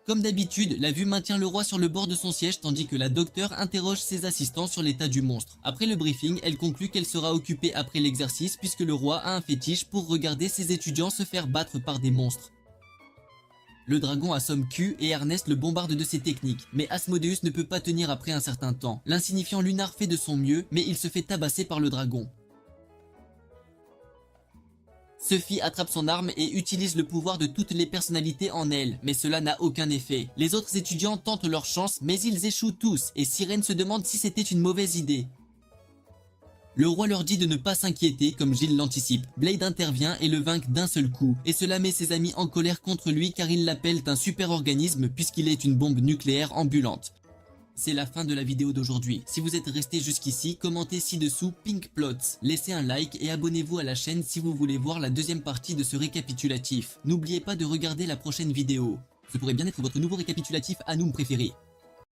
Comme d'habitude, la vue maintient le roi sur le bord de son siège tandis que la docteure interroge ses assistants sur l'état du monstre. Après le briefing, elle conclut qu'elle sera occupée après l'exercice puisque le roi a un fétiche pour regarder ses étudiants se faire battre par des monstres. Le dragon assomme Q et Ernest le bombarde de ses techniques, mais Asmodeus ne peut pas tenir après un certain temps. L'insignifiant Lunar fait de son mieux, mais il se fait tabasser par le dragon. Sophie attrape son arme et utilise le pouvoir de toutes les personnalités en elle, mais cela n'a aucun effet. Les autres étudiants tentent leur chance, mais ils échouent tous, et Sirène se demande si c'était une mauvaise idée. Le roi leur dit de ne pas s'inquiéter comme Gilles l'anticipe. Blade intervient et le vainc d'un seul coup, et cela met ses amis en colère contre lui car ils l'appellent un super-organisme puisqu'il est une bombe nucléaire ambulante. C'est la fin de la vidéo d'aujourd'hui. Si vous êtes resté jusqu'ici, commentez ci-dessous Pink Plots, laissez un like et abonnez-vous à la chaîne si vous voulez voir la deuxième partie de ce récapitulatif. N'oubliez pas de regarder la prochaine vidéo. Ce pourrait bien être votre nouveau récapitulatif Anoum préféré.